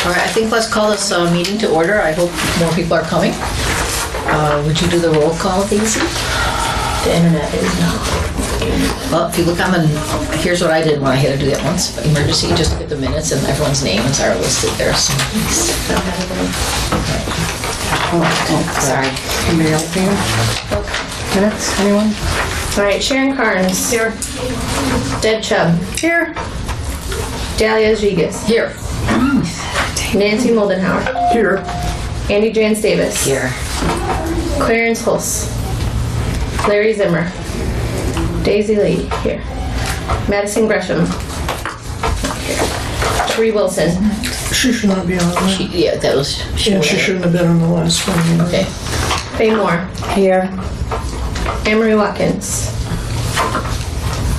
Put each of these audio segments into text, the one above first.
All right, I think let's call this meeting to order. I hope more people are coming. Would you do the roll call, Daisy? The internet is not. Well, if you look on the, here's what I did when I had to do that once. Emergency, just look at the minutes and everyone's names are listed there. So, Sorry. Anybody else here? Minutes, anyone? All right, Sharon Carnes. Here. Deb Chubb. Here. Dahlia Gigas. here. Nancy Moldenhauer. Here. Andy Jans Davis. Here. Clarence Hulse. Larry Zimmer. Daisy Lee. Here. Madison Gresham. Here. Sheree Wilson. She should not be on that. Yeah, that was. Yeah, she shouldn't have been on the last one. Either. Okay. Faye Moore. Here. Anne-Marie Watkins.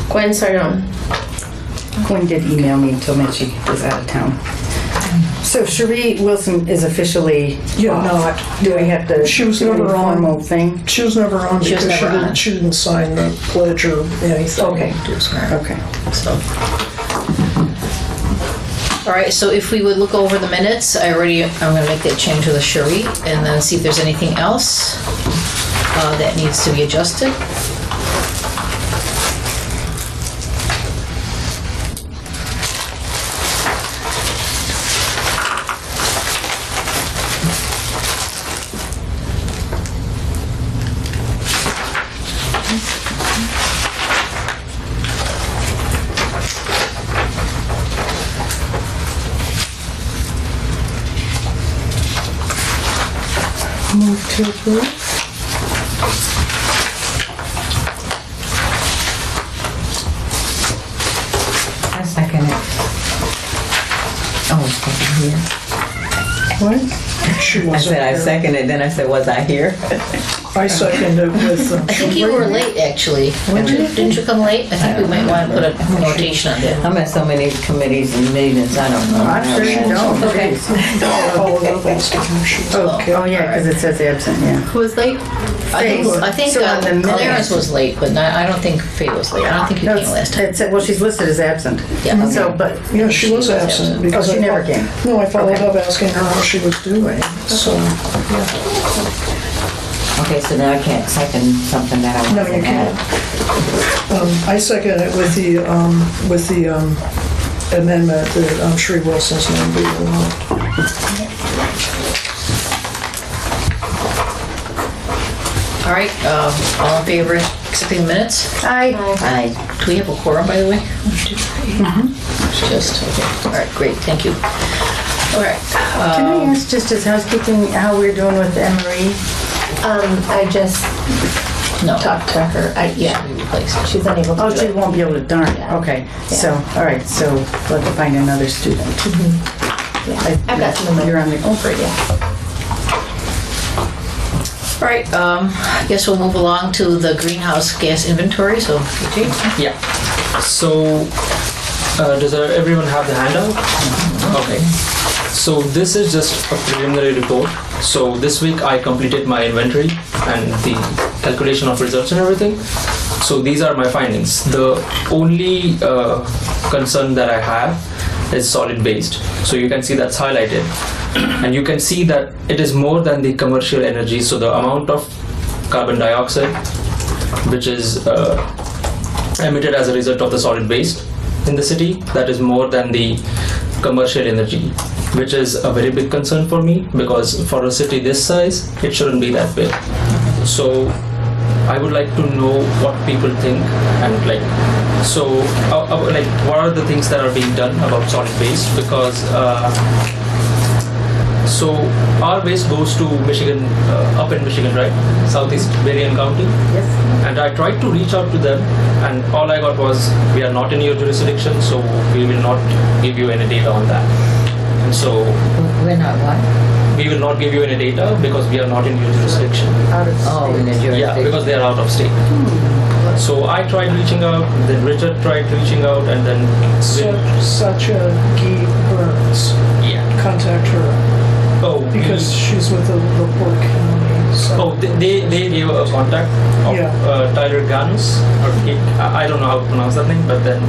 Gwen Sardone. Gwen did email me and told me she was out of town. So Sheree Wilson is officially not. Do we have to She was do never a on. formal thing? She was never on She was because never on. she didn't sign the pledge or anything. Okay. Okay. Okay. So. All right, so if we would look over the minutes, I'm going to make that change with the Sherry and then see if there's anything else that needs to be adjusted. Move to approve. I second it. Oh, What? She I wasn't said I here. seconded, then I said, was I here? I seconded with. I think you were late, actually. Didn't you come late? I think we might want to put a notation on that. I'm at so many committees and meetings, I don't know. I'm sure you don't. Okay. Followed up asking her she was. Okay. Oh, yeah, because it says absent, yeah. Who was late? I think So on the minutes- Clarence was late, but I don't think Faye was late. I don't think you No, came last time. well, she's listed as absent. Yeah. So, but Yeah, she was absent because she I never fol- came. No, I followed Okay. up asking her how she was doing. So, Okay, so now I can't second something that I no, wasn't you can't. at. I second it with the amendment that Sheree Wilson's name be removed. All right, all in favor of accepting the minutes? I, Aye. Do we have a quorum, by the way? 1, 2, 3. Just, okay. All right, great, thank you. All right. can I ask just as housekeeping how we're doing with Emery? I just No. talked to her. Yeah, We replaced it. she's unable to Oh, do she it. won't be able to, darn. Yeah. Okay, Yeah. so, all right, so we'll have to find another student. Yeah. I've got some of You're on the, oh, great. All right, I guess we'll move along to the greenhouse gas inventory, so, Vijay? Yeah. So, does everyone have the handout? Okay. So this is just a preliminary report. So this week I completed my inventory and the calculation of results and everything. So these are my findings. The only concern that I have is solid waste. So you can see that's highlighted. And you can see that it is more than the commercial energy. So the amount of carbon dioxide which is emitted as a result of the solid waste in the city, that is more than the commercial energy, which is a very big concern for me because for a city this size, it shouldn't be that big. So I would like to know what people think and like what are the things that are being done about solid waste because so our waste goes to Michigan, up in Michigan, right? Southeast Berrien County. Yes. And I tried to reach out to them and all I got was, we are not in your jurisdiction, so we will not give you any data on that. And so We're not what? we will not give you any data because we are not in your jurisdiction. Out of Oh, in the Yeah, jurisdiction. because they are out of state. So I tried reaching out, then Richard tried reaching out, and then Such a Guy Burns. yeah. Contact her Oh, because she's with the Port County. So. Oh, they gave a contact of Yeah. Tyler Ganus, or I don't know how to pronounce that name, but then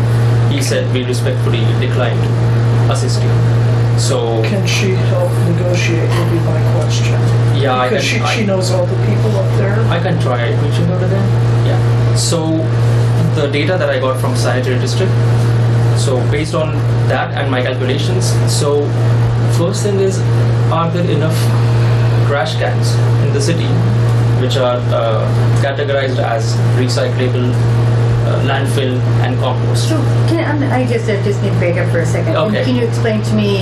he said we respectfully declined to assist you. So Can she help negotiate would be my question. yeah, Because she knows all the people up there. I can try reaching out to them. Yeah. So the data that I got from sanitary district. So based on that and my calculations, so first thing is, are there enough trash cans in the city which are categorized as recyclable, landfill, and compost? So, I guess I just need to break up for a second. Okay. Can you explain to me,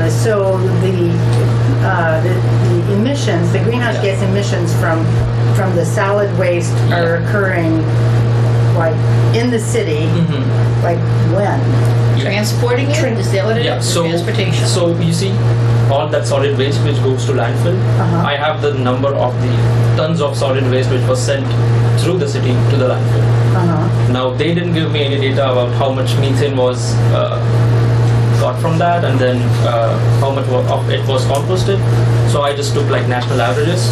so the emissions, the greenhouse Yeah. gas emissions from the solid waste are Yeah. occurring, like, in the city, like, when? Transporting it? Is that what it is? Yeah, so Transportation. so you see, all that solid waste which goes to landfill, Uh-huh. I have the number of the tons of solid waste which was sent through the city to the landfill. Uh-huh. Now they didn't give me any data about how much methane was got from that, and then how much of it was composted. So I just took like national averages,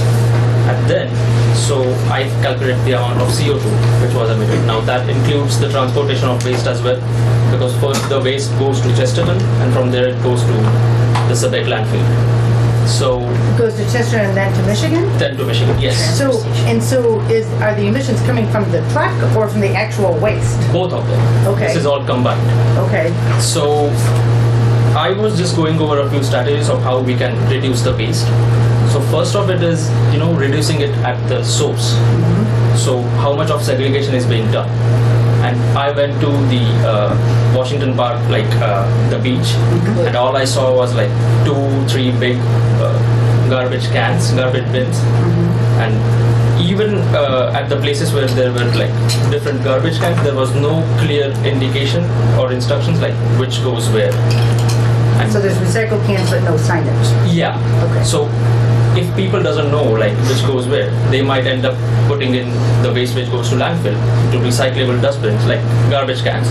and then so I calculated the amount of CO2 which was emitted. Now that includes the transportation of waste as well, because first the waste goes to Chesterton, and from there it goes to the Subic landfill. So It goes to Chester and then to Michigan? then to Michigan, yes. So are the emissions coming from the truck or from the actual waste? Both of them. Okay. This is all combined. Okay. So I was just going over a few strategies of how we can reduce the waste. So first of it is, reducing it at the source. So how much of segregation is being done? And I went to the Washington Park, like the beach, and all I saw was like 2-3 big garbage bins, and even at the places where there were like different garbage cans, there was no clear indication or instructions like which goes where. And So there's recycle cans but no signage? yeah. Okay. So if people doesn't know like which goes where, they might end up putting in the waste which goes to landfill to recyclable dustbins like garbage cans,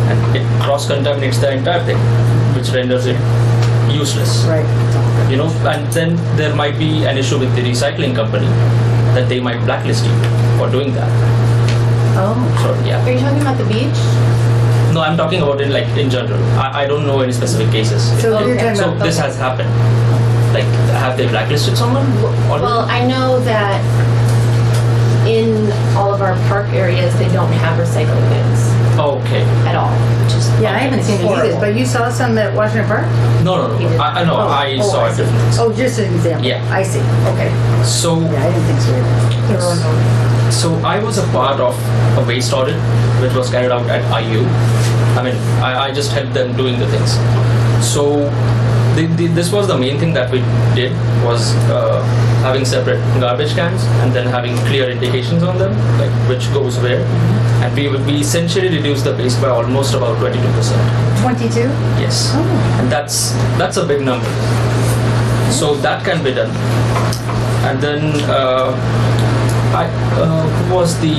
and it cross-contaminates the entire thing, which renders it useless. Right. And then there might be an issue with the recycling company that they might blacklist you for doing that. Oh. So yeah. Are you talking about the beach? No, I'm talking about it like in general. I don't know any specific cases. So you're talking So about... this has happened. Like, have they blacklisted someone? Already? Well, I know that in all of our park areas, they don't have recycling bins Okay. at all, which is Yeah, I haven't seen it either, horrible. but you saw some at Washington Park? No. I know. I saw I it see. different. Oh, just an example. Yeah. I see. Okay. So, Yeah, I didn't think so either. so I was a part of a waste audit which was carried out at IU. I mean, I just helped them doing the things. So, this was the main thing that we did, was having separate garbage cans and then having clear indications on them, like which goes where. And we essentially reduced the waste by almost about 22%. 22? Yes. Oh. And that's a big number. So that can be done. And then who was the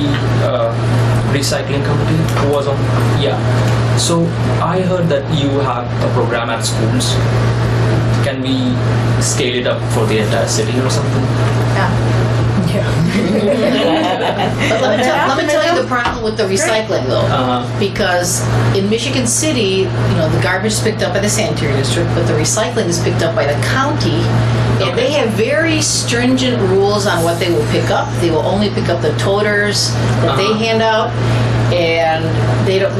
recycling company? Who was on? Yeah. So I heard that you have a program at schools. Can we scale it up for the entire city or something? But let me tell you the problem with the recycling though. Because in Michigan City, the garbage is picked up by the sanitary district, but the recycling is picked up by the county. And they have very stringent rules on what they will pick up. They will only pick up the toters that they hand out. And they don't,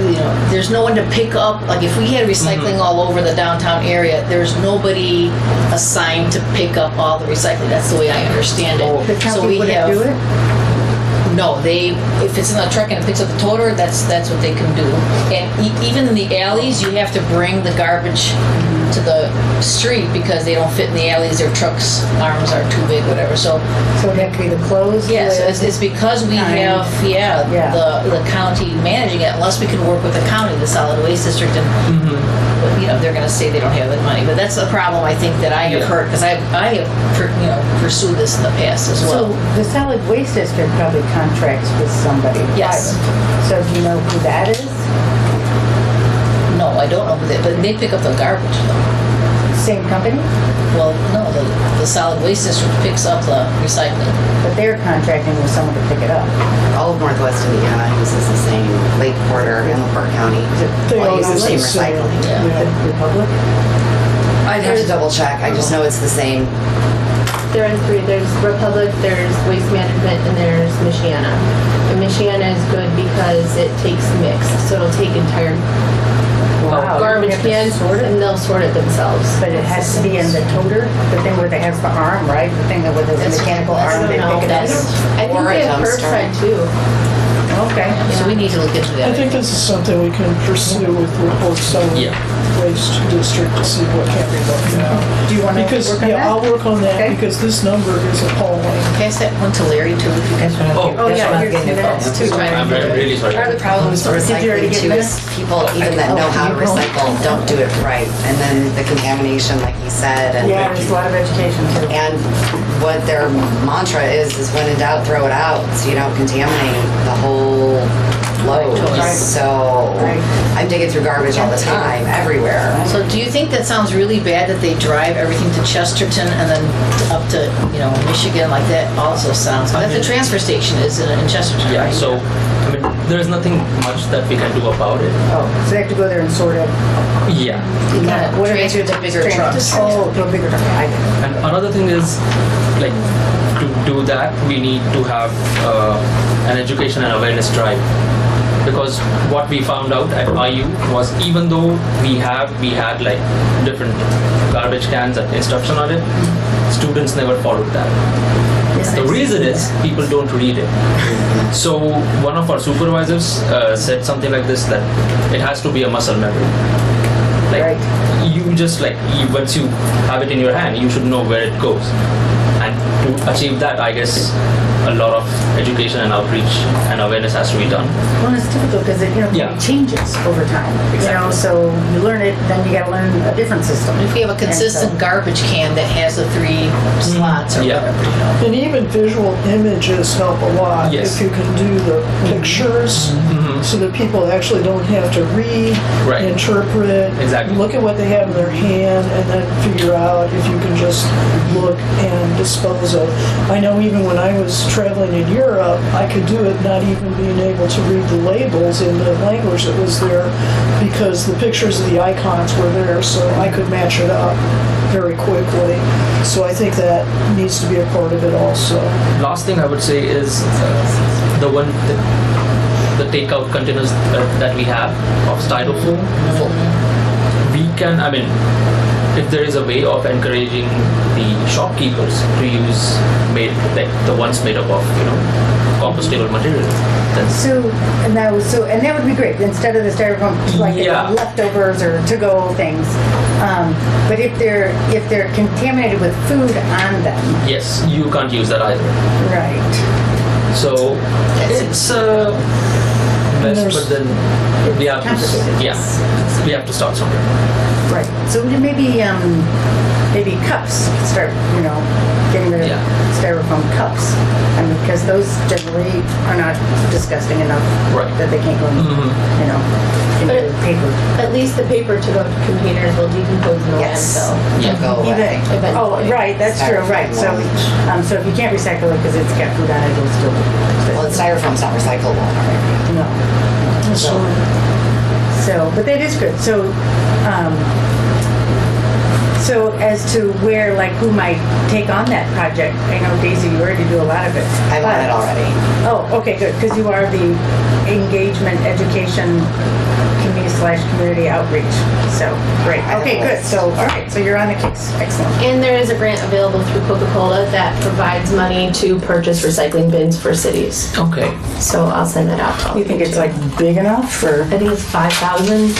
there's no one to pick up. Like if we had recycling all over the downtown area, there's nobody assigned to pick up all the recycling. That's the way I understand it. The county wouldn't do it? No, if it's in a truck and it picks up the toter, that's what they can do. And even in the alleys, you have to bring the garbage to the street because they don't fit in the alleys. Their trucks' arms are too big, whatever. So it had to be the closed yeah, so lid. it's because we have the county managing it. Unless we can work with the county, the solid waste district, and they're going to say they don't have the money. But that's a problem I think that I have heard because I have pursued this in the past as well. So the solid waste district probably contracts with somebody. Yes. private. So do you know who that is? No, I don't know who they, but they pick up the garbage though. Same company? Well, no, the solid waste district picks up the recycling. But they're contracting with someone to pick it up. All of Northwest Indiana uses the same Lake Porter and LaPorte County. They all all use the use same the same. recycling. Yeah. The Republic? I'd to double check. I just know it's the same. There are three. There's Republic, there's Waste Management, and there's Michiana. And Michiana is good because it takes mixed, so it'll take entire Wow. garbage You have to cans sort it? and they'll sort it themselves. But it has to be in the toter, the thing where it has the arm, right? The thing that with the mechanical I arm, don't they know. pick it up. I think Or a they have dumpster. curbside too. Okay. So we need to look into I that. think this is something we can pursue with reports on Yeah. waste district to see what can be looked at. Do you want to Because, work on yeah, I'll that? work on that Okay. because this number is appalling. Pass that one to Larry too. If you That's can. what I'm, Oh, that's yeah, what I'm here's getting the involved. minutes, too. I'm really sorry. Part of the problem with Did you already recycling get too minutes? is people even that know how to recycle don't do it right. And then the contamination, like you said, and Yeah, there's a lot of education too. and what their mantra is when in doubt, throw it out, so you don't contaminate the whole load. Right. So Right. I'm digging through garbage all the time, everywhere. So do you think that sounds really bad that they drive everything to Chesterton and then up to, Michigan like that also sounds, that's the transfer station is in Chesterton, Yeah, right? so, I mean, there's nothing much that we can do about it. Oh, so they have to go there and sort it. Yeah. You gotta What do they transfer do? to bigger Transfer- trucks. Oh, to a bigger truck. I get it. And another thing is, like, to do that, we need to have an education and awareness drive. Because what we found out at IU was even though we had like different garbage cans and instruction on it, students never followed that. The reason is people don't read it. So one of our supervisors said something like this, that it has to be a muscle memory. Like Right. you just once you have it in your hand, you should know where it goes. And to achieve that, I guess a lot of education and outreach and awareness has to be done. Well, it's difficult because it, Yeah. it changes over time. Exactly. So you learn it, then you got to learn a different system. If we have a consistent garbage can that has the 3 slots or Yeah. whatever, And even visual images help a lot. Yes. If you can do the pictures so that people actually don't have to read, Right. interpret, Exactly. look at what they have in their hand, and then figure out if you can just look and dispose of. I know even when I was traveling in Europe, I could do it not even being able to read the labels in the language that was there because the pictures of the icons were there, so I could match it up very quickly. So I think that needs to be a part of it also. Last thing I would say is the takeout containers that we have of styrofoam. We can, I mean, if there is a way of encouraging the shopkeepers to use the ones made up of compostable material, then And that would be great instead of the styrofoam like Yeah. leftovers or to-go things. But if they're contaminated with food on them, yes, you can't use that either. right? So it's a mess, there's- but then we have to, we have to start somewhere. Right. So maybe cups. Start, getting rid of Yeah. styrofoam cups. I mean, because those generally are not disgusting enough Right. that they can't go in, But into paper. At least the paper to go to containers will decompose in the landfill. Yeah. Go away. Eventually. Oh, right. That's true. Right. So, so if you can't recycle it because it's got food on it, it'll still. Well, and styrofoam's not recyclable. No. So, but that is good. So as to where, who might take on that project, I know Daisy, you already do a lot of it. I'm on it already. Oh, okay, good, because you are the engagement, education, community outreach. So, great. Okay, good. So, all right, so you're on the case. Excellent. And there is a grant available through Coca-Cola that provides money to purchase recycling bins for cities. Okay. So I'll send that out to all You think of it's big enough, or I think it's 5,000.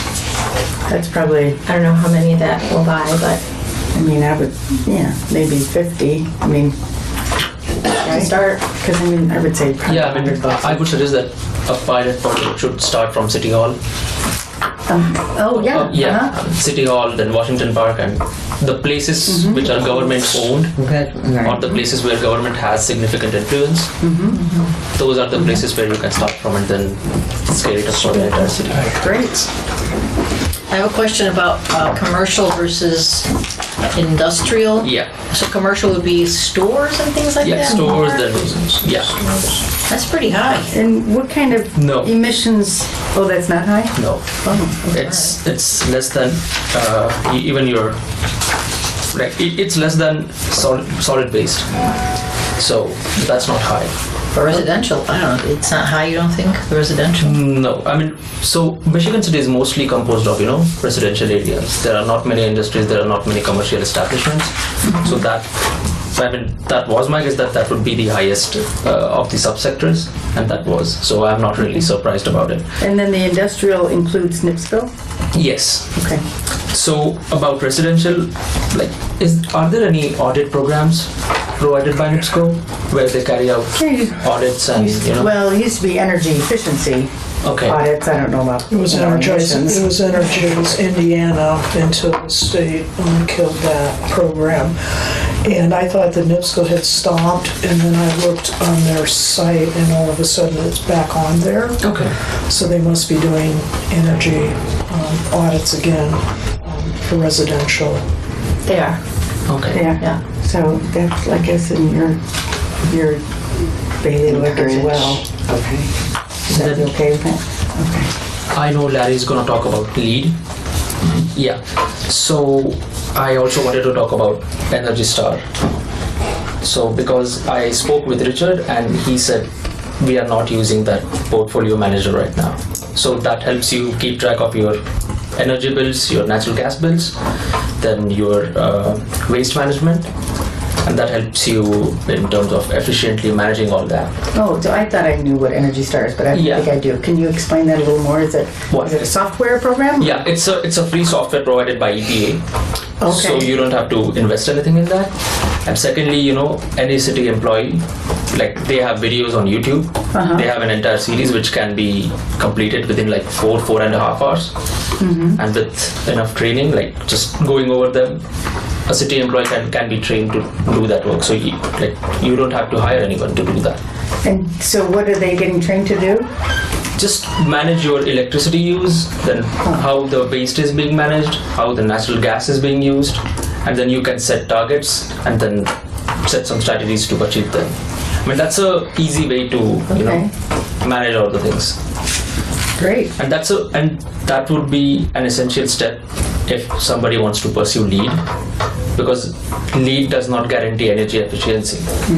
that's probably? I don't know how many that will buy, but I mean, I would, maybe 50. I mean, to start. because I would say probably Yeah, I mean, $100. I would suggest that a pilot project should start from City Hall. Oh, yeah. Yeah, Uh-huh. City Hall, then Washington Park, and the places which are government owned or the places where government has significant influence. Those are the places where you can start from and then scale it up for the entire city. Great. I have a question about commercial versus industrial. Yeah, So commercial would be stores and things like yeah, that? stores, then, yeah, That's pretty high. And what kind of No. emissions? Oh, that's not high? no. Oh, okay. It's less than even your like it's less than solid waste, so that's not high. For residential, I don't know. It's not high, you don't think, for residential? No, I mean, so Michigan City is mostly composed of, residential areas. There are not many industries, there are not many commercial establishments. So that was my guess, that would be the highest of the subsectors, and that was. So I'm not really surprised about it. And then the industrial includes Nipsco? Yes. Okay. So about residential, like, are there any audit programs provided by NIPSCO where they carry out audits and, Well, it used to be energy efficiency Okay. audits. I don't know about It was emissions. Energies Indiana until the state killed that program. And I thought the NIPSCO had stopped, and then I looked on their site, and all of a sudden it's back on there. Okay. So they must be doing energy audits again for residential. They are. Okay. Yeah. So that's, I guess, in your bailiwick as well. Okay. Is that okay with that? I know Larry's going to talk about LEED. Yeah. So I also wanted to talk about Energy Star. So because I spoke with Richard and he said we are not using that portfolio manager right now. So that helps you keep track of your energy bills, your natural gas bills, then your waste management, and that helps you in terms of efficiently managing all that. Oh, so I thought I knew what Energy Star is, but I don't Yeah. think I do. Can you explain that a little more? Is it a software program? Yeah, it's a free software provided by EPA. Okay. So you don't have to invest anything in that. And secondly, any city employee, like they have videos on YouTube. They have an entire series which can be completed within like 4.5 hours. And with enough training, like just going over them, a city employee can be trained to do that work. So you don't have to hire anyone to do that. And so what are they getting trained to do? Just manage your electricity use, then how the waste is being managed, how the natural gas is being used, and then you can set targets and then set some strategies to achieve them. I mean, that's a easy way to manage all the things. Great. And that would be an essential step if somebody wants to pursue LEED, because LEED does not guarantee energy efficiency.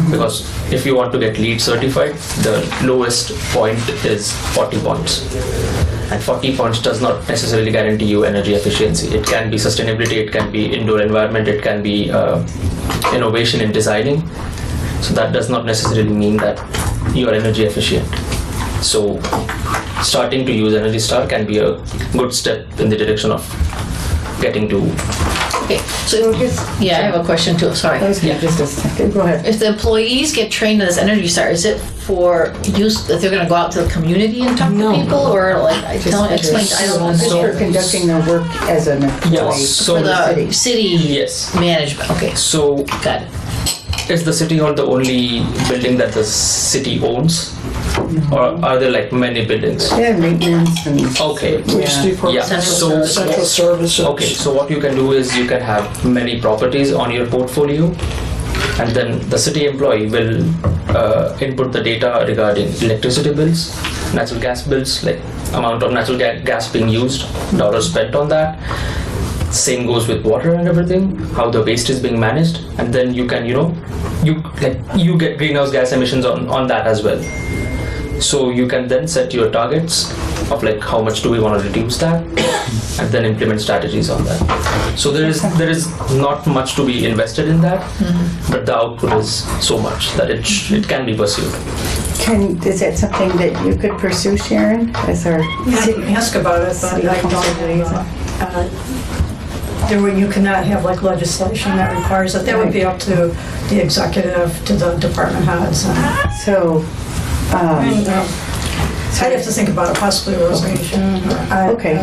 Because if you want to get LEED certified, the lowest point is 40 points. And 40 points does not necessarily guarantee you energy efficiency. It can be sustainability, it can be indoor environment, it can be innovation in designing. So that does not necessarily mean that you are energy efficient. So starting to use Energy Star can be a good step in the direction of getting to. Okay, so I have a question too. Sorry. Just a second. Go ahead. If the employees get trained in this Energy Star, is it for use that they're going to go out to the community and talk to people, or like explain? I don't know. Just for conducting their work as an employee so For the city. Yes. management. Okay, So got it. is the city hall the only building that the city owns? Or are there like many buildings? Yeah, maintenance and. Okay. Police department, Yeah. central services. Okay, so what you can do is you can have many properties on your portfolio, and then the city employee will input the data regarding electricity bills, natural gas bills, like amount of natural gas being used, dollars spent on that. Same goes with water and everything, how the waste is being managed, and then you can, you get greenhouse gas emissions on that as well. So you can then set your targets of like how much do we want to reduce that, and then implement strategies on that. So there is not much to be invested in that, but the output is so much that it can be pursued. Is that something that you could pursue, Sharon, as our I city? can ask about it, but I don't. You cannot have like legislation that requires it. That would be up to the executive, to the department heads. So, I'd have to think about it, possibly a resolution. okay,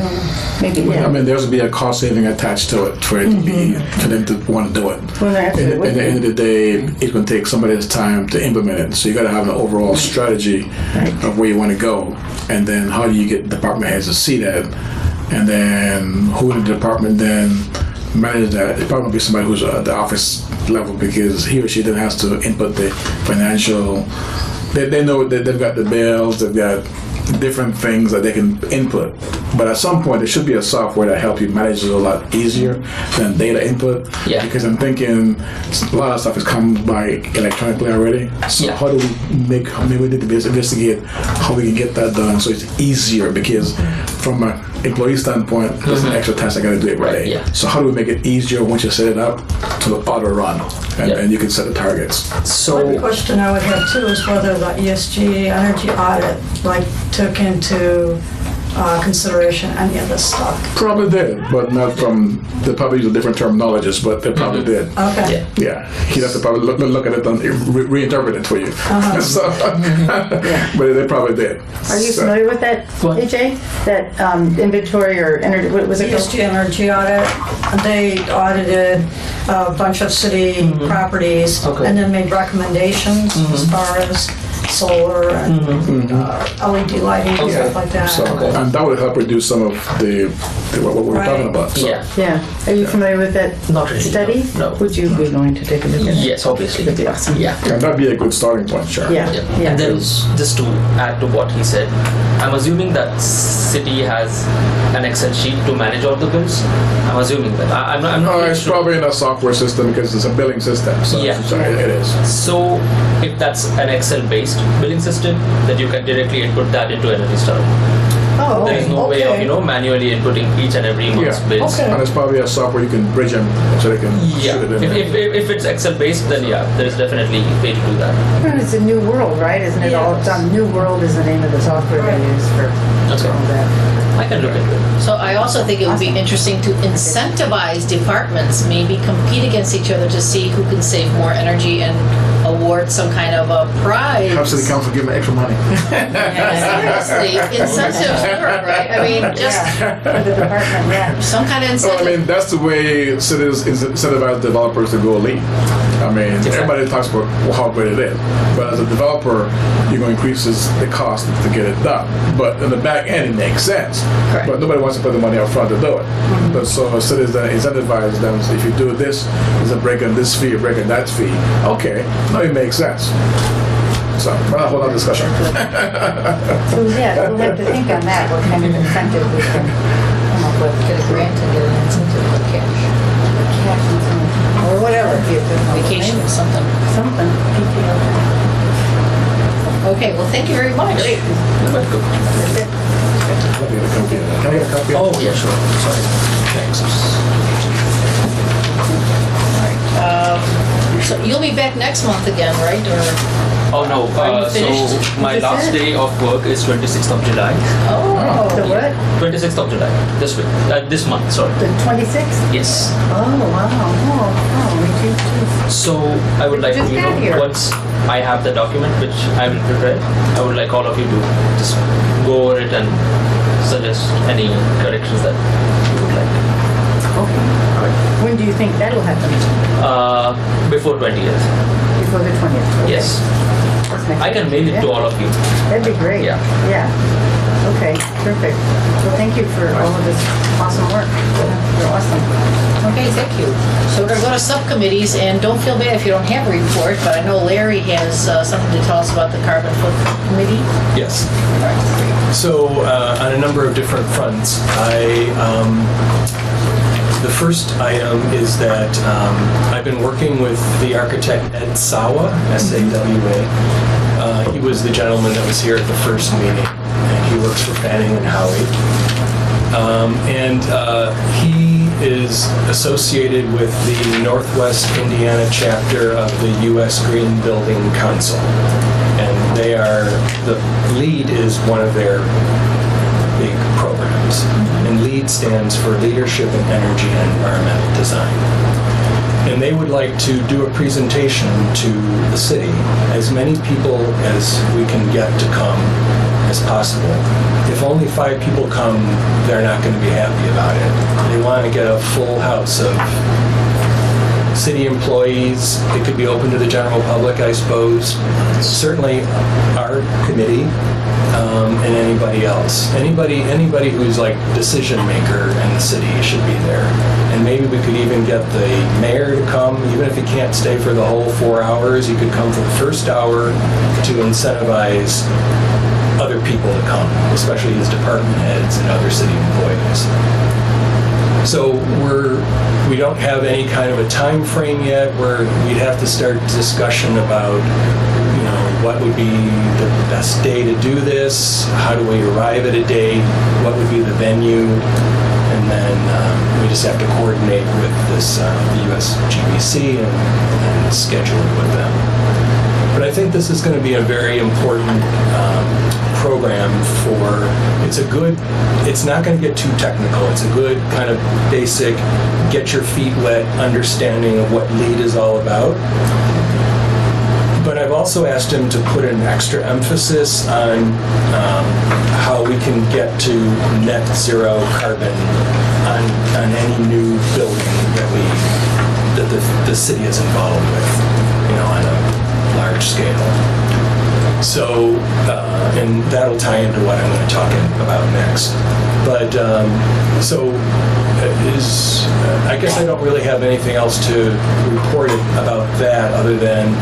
maybe, I yeah. mean, there's be a cost saving attached to it for it to be for them to want to do it. Well, there And absolutely at the end of the day, it's going to take somebody's time to implement it. So you got to have an overall strategy of where you want to go, and then how do you get department heads to see that, and then who in the department then manage that. It probably be somebody who's at the office level, because he or she then has to input the financial. They know that they've got the bills, they've got different things that they can input. But at some point, there should be a software that helps you manage it a lot easier than data input. Yeah. Because I'm thinking a lot of stuff is come by electronically already. So how do we maybe we need to investigate how we can get that done so it's easier, because from an employee standpoint, there's an extra task I got to do every day. Yeah. So how do we make it easier once you set it up to the auto run and you can set the targets? One So, question I would have too is whether the ESG energy audit took into consideration any of this stuff. Probably did, but not from, they probably use a different terminologies, but they probably did. Okay. Yeah, he'd have to probably look at it and reinterpret it for you. So, but they probably did. Are you familiar with that, AJ? That inventory or energy, what was it called? ESG energy audit, they audited a bunch of city properties and then made recommendations as far as solar and LED lighting and stuff like that. So, and that would help reduce some of the what we were talking about. So. Yeah. Are you familiar with that Not really, study? no. Would you be willing to take a look at it? yes, obviously. That'd be awesome. Yeah. And that'd be a good starting point, sure. Yeah. Yeah. And then just to add to what he said, I'm assuming that city has an Excel sheet to manage all the bills. I'm assuming that. I'm not really It's sure. probably in a software system because it's a billing system. So Yeah. it is. So if that's an Excel-based billing system, then you can directly input that into Energy Star. Oh, There is no way of manually inputting each and every month's bills. And it's probably a software you can bridge them so they can Yeah. shoot it in there. If it's Excel-based, then there is definitely a way to do that. It's a new world, right? Isn't it all? It's on New World is the name of the software they use for all that. I can look into it. So I also think it would be interesting to incentivize departments, maybe compete against each other to see who can save more energy and award some kind of a prize. Have city council give them extra money. Seriously, incentives work, right? I mean, just For the department, some kind of So, I incentive. mean, that's the way cities incentivize developers to go lead. I mean, everybody talks about how great it is, but as a developer, you're going to increase the cost to get it done. But in the back end, it makes sense. Correct. But nobody wants to put the money up front to do it. But so cities then incentivize them, if you do this, there's a break on this fee, a break on that fee. Okay, now it makes sense. So, but a whole other discussion. So yeah, we'll have to think on that, what kind of incentive we can come up with. Get a grant and get an incentive for cash. Cash incentive, or whatever. Vacation or something. Something, PTO. Okay, well, thank you very much. Let me get a copy of that. Can I get a copy of Oh, yeah, sure. Sorry. Thanks. So you'll be back next month again, right? Or Oh, no. Are you finished? So my last day of work is 26th of July. The what? 26th of July. This week. This month, sorry. The 26th? Yes. Oh, wow. Oh, me too. So I would like to, Just got here. once I have the document which I will prepare, I would like all of you to just go over it and suggest any corrections that you would like. Okay. When do you think that'll happen? Before 20th. Before the 20th? Okay. Yes. That's next I can week. mail it to all of you. That'd be great. Yeah. Yeah. Okay, perfect. Well, thank you for all of this awesome work. You're awesome. Okay, thank you. So we're going to go to subcommittees, and don't feel bad if you don't have a report, but I know Larry has something to tell us about the carbon footprint committee. Yes. So on a number of different fronts, the first item is that I've been working with the architect Ed Sawa, S-A-W-A. He was the gentleman that was here at the first meeting, and he works for Fanning and Howie. He is associated with the Northwest Indiana chapter of the U.S. Green Building Council. And the LEED is one of their big programs. And LEED stands for Leadership in Energy and Environmental Design. And they would like to do a presentation to the city, as many people as we can get to come as possible. If only 5 people come, they're not going to be happy about it. They want to get a full house of city employees. It could be open to the general public, I suppose. Certainly our committee, and anybody else. Anybody who's like decision maker in the city should be there. And maybe we could even get the mayor to come, even if he can't stay for the whole 4 hours, he could come for the first hour to incentivize other people to come, especially his department heads and other city employees. So we don't have any kind of a time frame yet where we'd have to start discussion about, what would be the best day to do this, how do we arrive at a date, what would be the venue, and then we just have to coordinate with the USGBC and schedule it with them. But I think this is going to be a very important program it's not going to get too technical. It's a good kind of basic, get your feet wet understanding of what LEED is all about. But I've also asked him to put an extra emphasis on how we can get to net zero carbon on any new building that the city is involved with, on a large scale. So, and that'll tie into what I'm going to talk about next. But I guess I don't really have anything else to report about that other than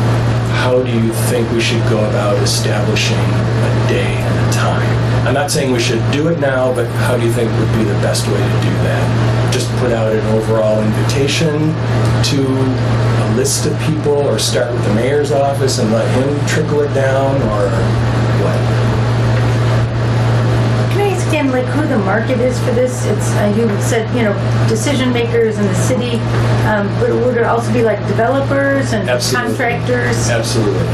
how do you think we should go about establishing a day and a time? I'm not saying we should do it now, but how do you think would be the best way to do that? Just put out an overall invitation to a list of people, or start with the mayor's office and let him trickle it down, or what? Again, like who the market is for this? It's you said decision makers in the city, but would it also be like developers and contractors? Absolutely.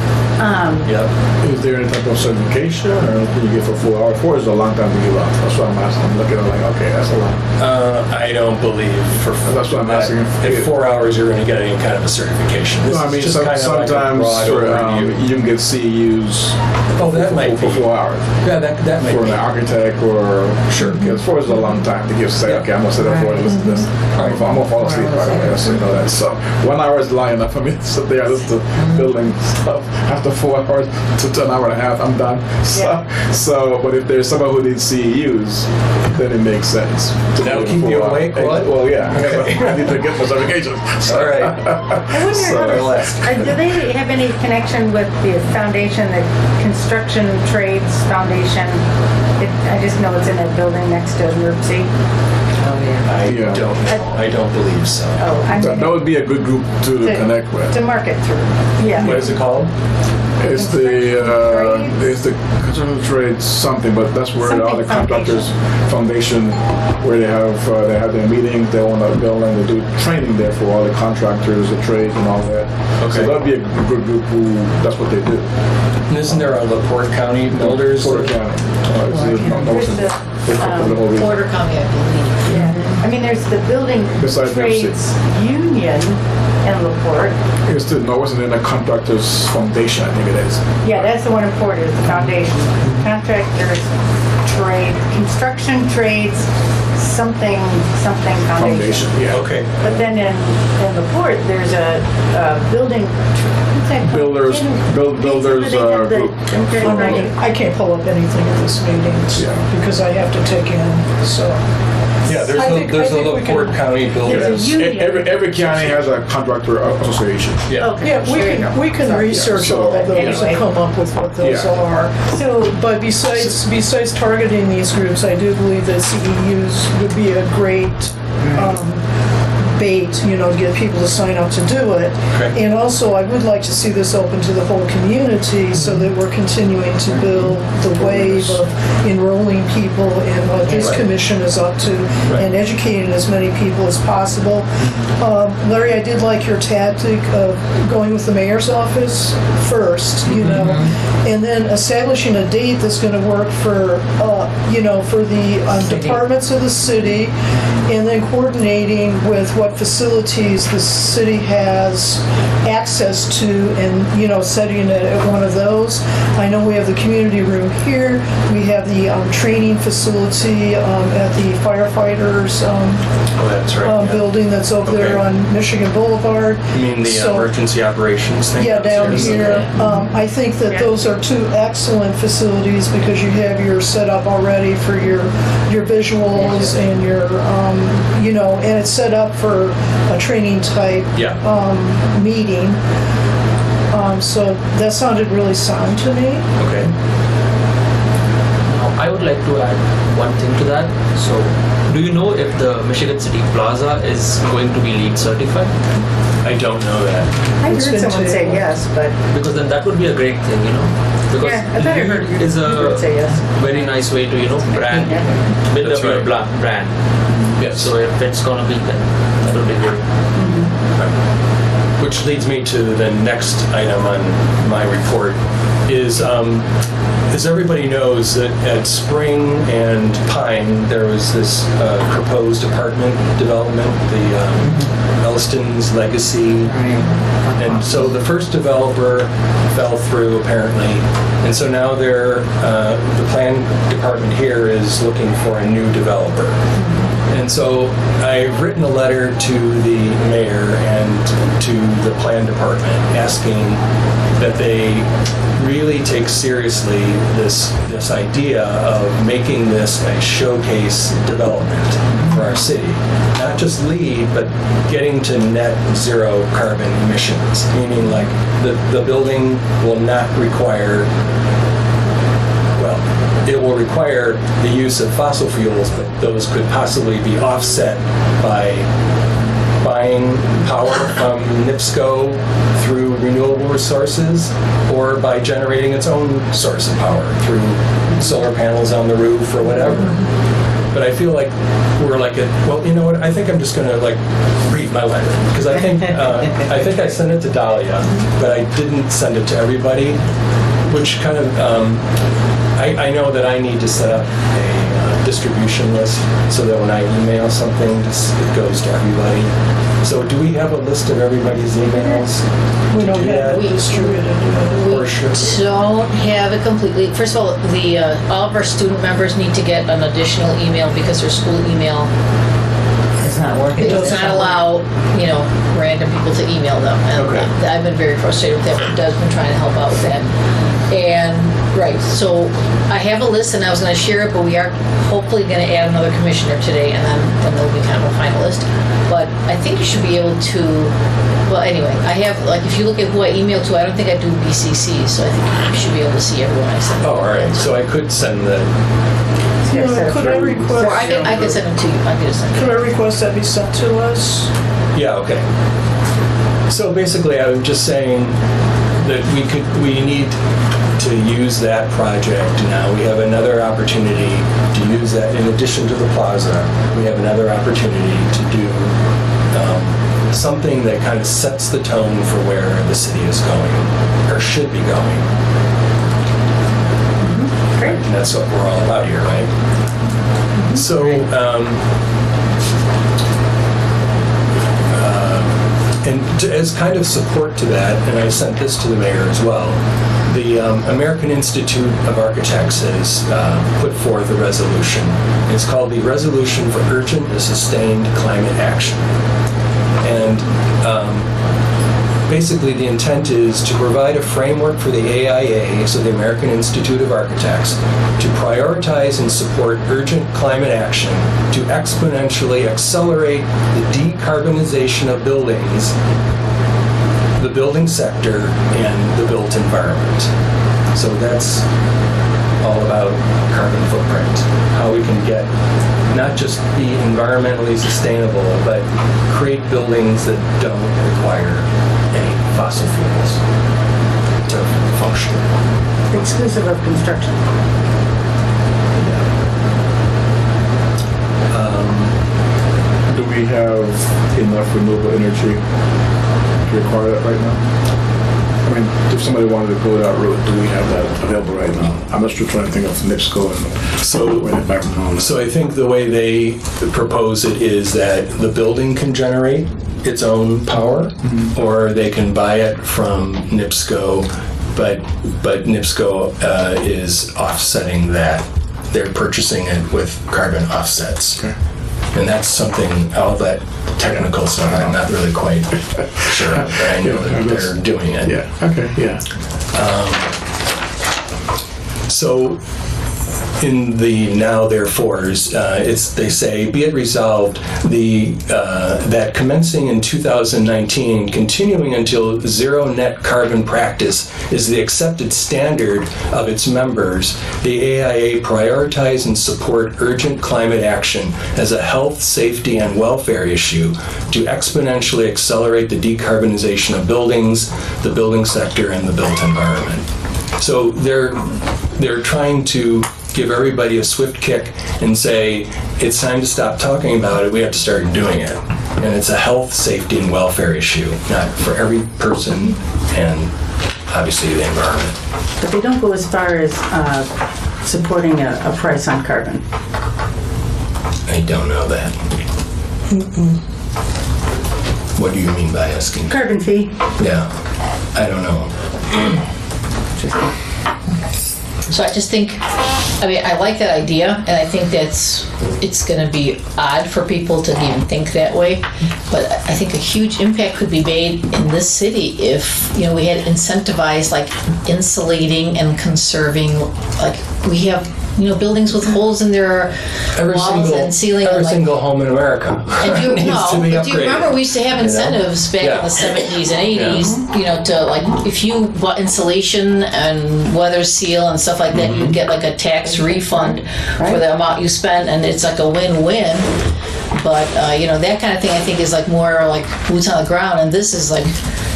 Yep. Is there any type of certification, or can you get for 4 hours? 4 is a long time to give up. That's what I'm asking. I'm looking at it like, okay, that's a lot. I don't believe that's what I'm asking. If 4 hours, you're going to get any kind of a certification. No, I mean, sometimes you can get CEUs for 4 hours. Yeah, that might for be. an architect or sure. Because 4 is a long time to give. Say, okay, I'm gonna sit up 4 and listen to this. I'm gonna fall asleep right away. So you know that. So 1 hour is long enough for me to sit there and listen to building stuff. After 4 hours to an hour and a half, I'm done. So, but if there's someone who needs CEUs, then it makes sense. That'll keep you awake. Well, yeah. I need to get my certification. So. All right. I wonder, do they have any connection with the foundation, the Construction Trades Foundation? I just know it's in that building next to NERC. I don't believe so. That would be a good group to connect with. To market through. Yeah. What is it called? It's the Construction Trades something, but that's where all the contractors foundation, where they have their meetings, they own a building, they do training there for all the contractors, the trades, and all that. Okay. So that'd be a good group who that's what they do. And isn't there a LaPorte County builders? Porter County. Porter County, I believe. Yeah. I mean, there's the Building Trades Union in LaPorte. It's the wasn't in the Contractors Foundation, I think it is. Yeah, that's the one in Porter, the foundation. Contractors Trade, Construction Trades, something foundation. Yeah. Okay. But then in LaPorte, there's a building. Builders group. I can't pull up anything at this meeting because I have to take in. So. Yeah, there's a LaPorte County builders. Every county has a contractor association. Yeah. Okay. Yeah, we can research all of those and come up with what those are. So, but besides targeting these groups, I do believe that CEUs would be a great bait, to get people to sign up to do it. Okay. And also, I would like to see this open to the whole community so that we're continuing to build the wave of enrolling people in what this commission is up to and educating as many people as possible. Larry, I did like your tactic of going with the mayor's office first, and then establishing a date that's going to work for, for the departments of the city, and then coordinating with what facilities the city has access to, and setting it at one of those. I know we have the community room here. We have the training facility at the firefighters that's right, building that's over there on Michigan Boulevard. You mean the emergency operations thing? Yeah, down here. I think that those are 2 excellent facilities because you have your setup already for your visuals and your and it's set up for a training type meeting. So that sounded really sound to me. Okay. would like to add one thing to that. So, do you know if the Michigan City Plaza is going to be LEED certified? I don't know that. I It's heard been someone say tabled. yes, but Because then that would be a great thing, because yeah, I thought I heard LEED is you a say yes. very nice way to brand build That's up your right. brand. Yes. So if it's gonna be, then that would be great. Which leads me to the next item on my report is, as everybody knows, that at Spring and Pine, there was this proposed apartment development, the Elston's Legacy. And so the first developer fell through, apparently. And so now the plan department here is looking for a new developer. And so I've written a letter to the mayor and to the plan department asking that they really take seriously this idea of making this a showcase development for our city. Not just LEED, but getting to net zero carbon emissions, meaning like the building will not require, it will require the use of fossil fuels, but those could possibly be offset by buying power from NIPSCO through renewable resources or by generating its own source of power through solar panels on the roof or whatever. But I feel like we're like, well, you know what? I think I'm just going to read my letter because I think I sent it to Dahlia, but I didn't send it to everybody, which kind of I know that I need to set up a distribution list so that when I email something, it goes to everybody. So do we have a list of everybody's emails? We don't do have that? it distributed yet. We Or should we? don't have it completely. First of all, all of our student members need to get an additional email because their school email It's not working. does not allow, random people to email them. And Okay. I've been very frustrated with that, but Doug's been trying to help out with that. And, right, so I have a list and I was going to share it, but we are hopefully going to add another commissioner today and then there'll be kind of a final list. But I think you should be able to, well, anyway, I have, if you look at who I email to, I don't think I do BCC, so I think you should be able to see everyone I send. Oh, all right. So I could send the. You know, could I request? Or I can send them to you. I can just send them. Could I request that be sent to us? Yeah. Okay. So basically, I was just saying that we need to use that project now. We have another opportunity to use that in addition to the plaza. We have another opportunity to do something that kind of sets the tone for where the city is going or should be going. Great. And that's what we're all about here, right? So, and as kind of support to that, and I sent this to the mayor as well, the American Institute of Architects has put forth a resolution. It's called the Resolution for Urgent and Sustained Climate Action. And basically the intent is to provide a framework for the AIA, so the American Institute of Architects, to prioritize and support urgent climate action to exponentially accelerate the decarbonization of buildings, the building sector, and the built environment. So that's all about carbon footprint, how we can get not just be environmentally sustainable, but create buildings that don't require any fossil fuels to function. Exclusive of construction. Do we have enough renewable energy to require that right now? I mean, if somebody wanted to go that route, do we have that available right now? I'm just trying to think of NIPSCO and run it back from home. So I think the way they propose it is that the building can generate its own power, or they can buy it from NIPSCO, but NIPSCO is offsetting that. They're purchasing it with carbon offsets. Okay. And that's something, all that technical stuff, I'm not really quite sure of, but I know that they're doing it. Yeah, okay, yeah. So in the now therefores, they say, be it resolved that commencing in 2019, continuing until zero net carbon practice is the accepted standard of its members, the AIA prioritize and support urgent climate action as a health, safety, and welfare issue to exponentially accelerate the decarbonization of buildings, the building sector, and the built environment. So they're trying to give everybody a swift kick and say, it's time to stop talking about it, we have to start doing it. And it's a health, safety, and welfare issue, not for every person and obviously the environment. But they don't go as far as supporting a price on carbon. I don't know that. What do you mean by asking? Carbon fee. Yeah, I don't know. So I just think, I like that idea, and I think it's going to be odd for people to even think that way. But I think a huge impact could be made in this city if, we had incentivized like insulating and conserving, like we have, buildings with holes in their walls and ceiling. Every and single home in America. And do you remember we used to have incentives back Yeah. in the 70s and 80s, to like, if you bought insulation and weather seal and stuff like that, you'd get like a tax refund for the amount you spent, and it's like a win-win. But, that kind of thing I think is like more like boots on the ground, and this is like,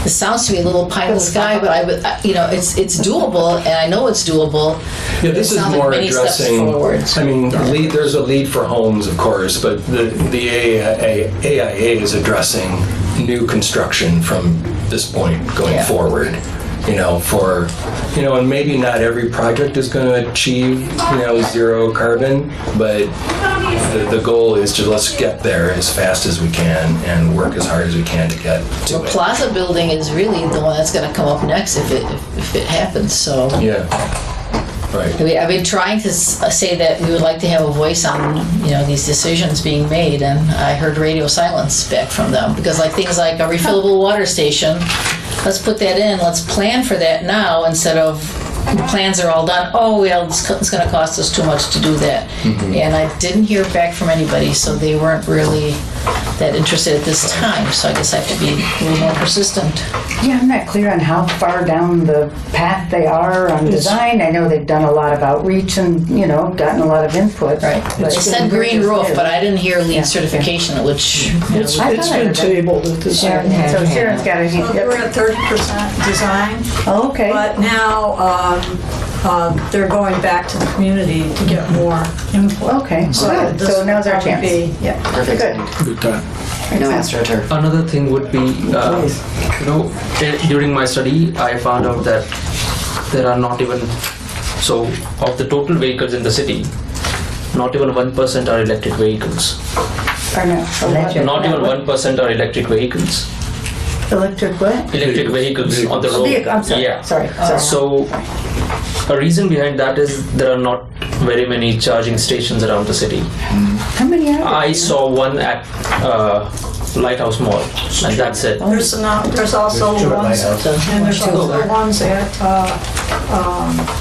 it sounds to me a little pie in the sky, but it's doable, and I know it's doable. Yeah, this is more addressing. There's a lead for homes, of course, but the AIA is addressing new construction from this point going forward. And maybe not every project is going to achieve, zero carbon, but the goal is to let's get there as fast as we can and work as hard as we can to get to it. Plaza building is really the one that's going to come up next if it happens. So yeah, right. I've been trying to say that we would like to have a voice on these decisions being made, and I heard radio silence back from them because like things like a refillable water station. Let's put that in. Let's plan for that now instead of the plans are all done. Oh, well, it's going to cost us too much to do that. And I didn't hear back from anybody, so they weren't really that interested at this time. So I guess I have to be a little more persistent. Yeah, I'm not clear on how far down the path they are on design. I know they've done a lot of outreach and, gotten a lot of input. Right. They said green roof, but I didn't hear LEED certification, which... It's been tabled at this time. So Sharon's got a... So we're at 30% design. Oh, okay. But now they're going back to the community to get more input. Okay, So good. this So now's our would probably chance. be- Yeah. Perfect. Good. Good time. No AstroTurf. Another thing would be, during my study, I found out that there are not even, so of the total vehicles in the city, not even 1% are electric vehicles. Or no? Not even 1% are electric vehicles. Electric what? Electric vehicles on the road. I'm sorry. Yeah. Sorry. So, a reason behind that is there are not very many charging stations around the city. How many are there? I saw one at Lighthouse Mall, and that's it. There's also ones, and there's also ones at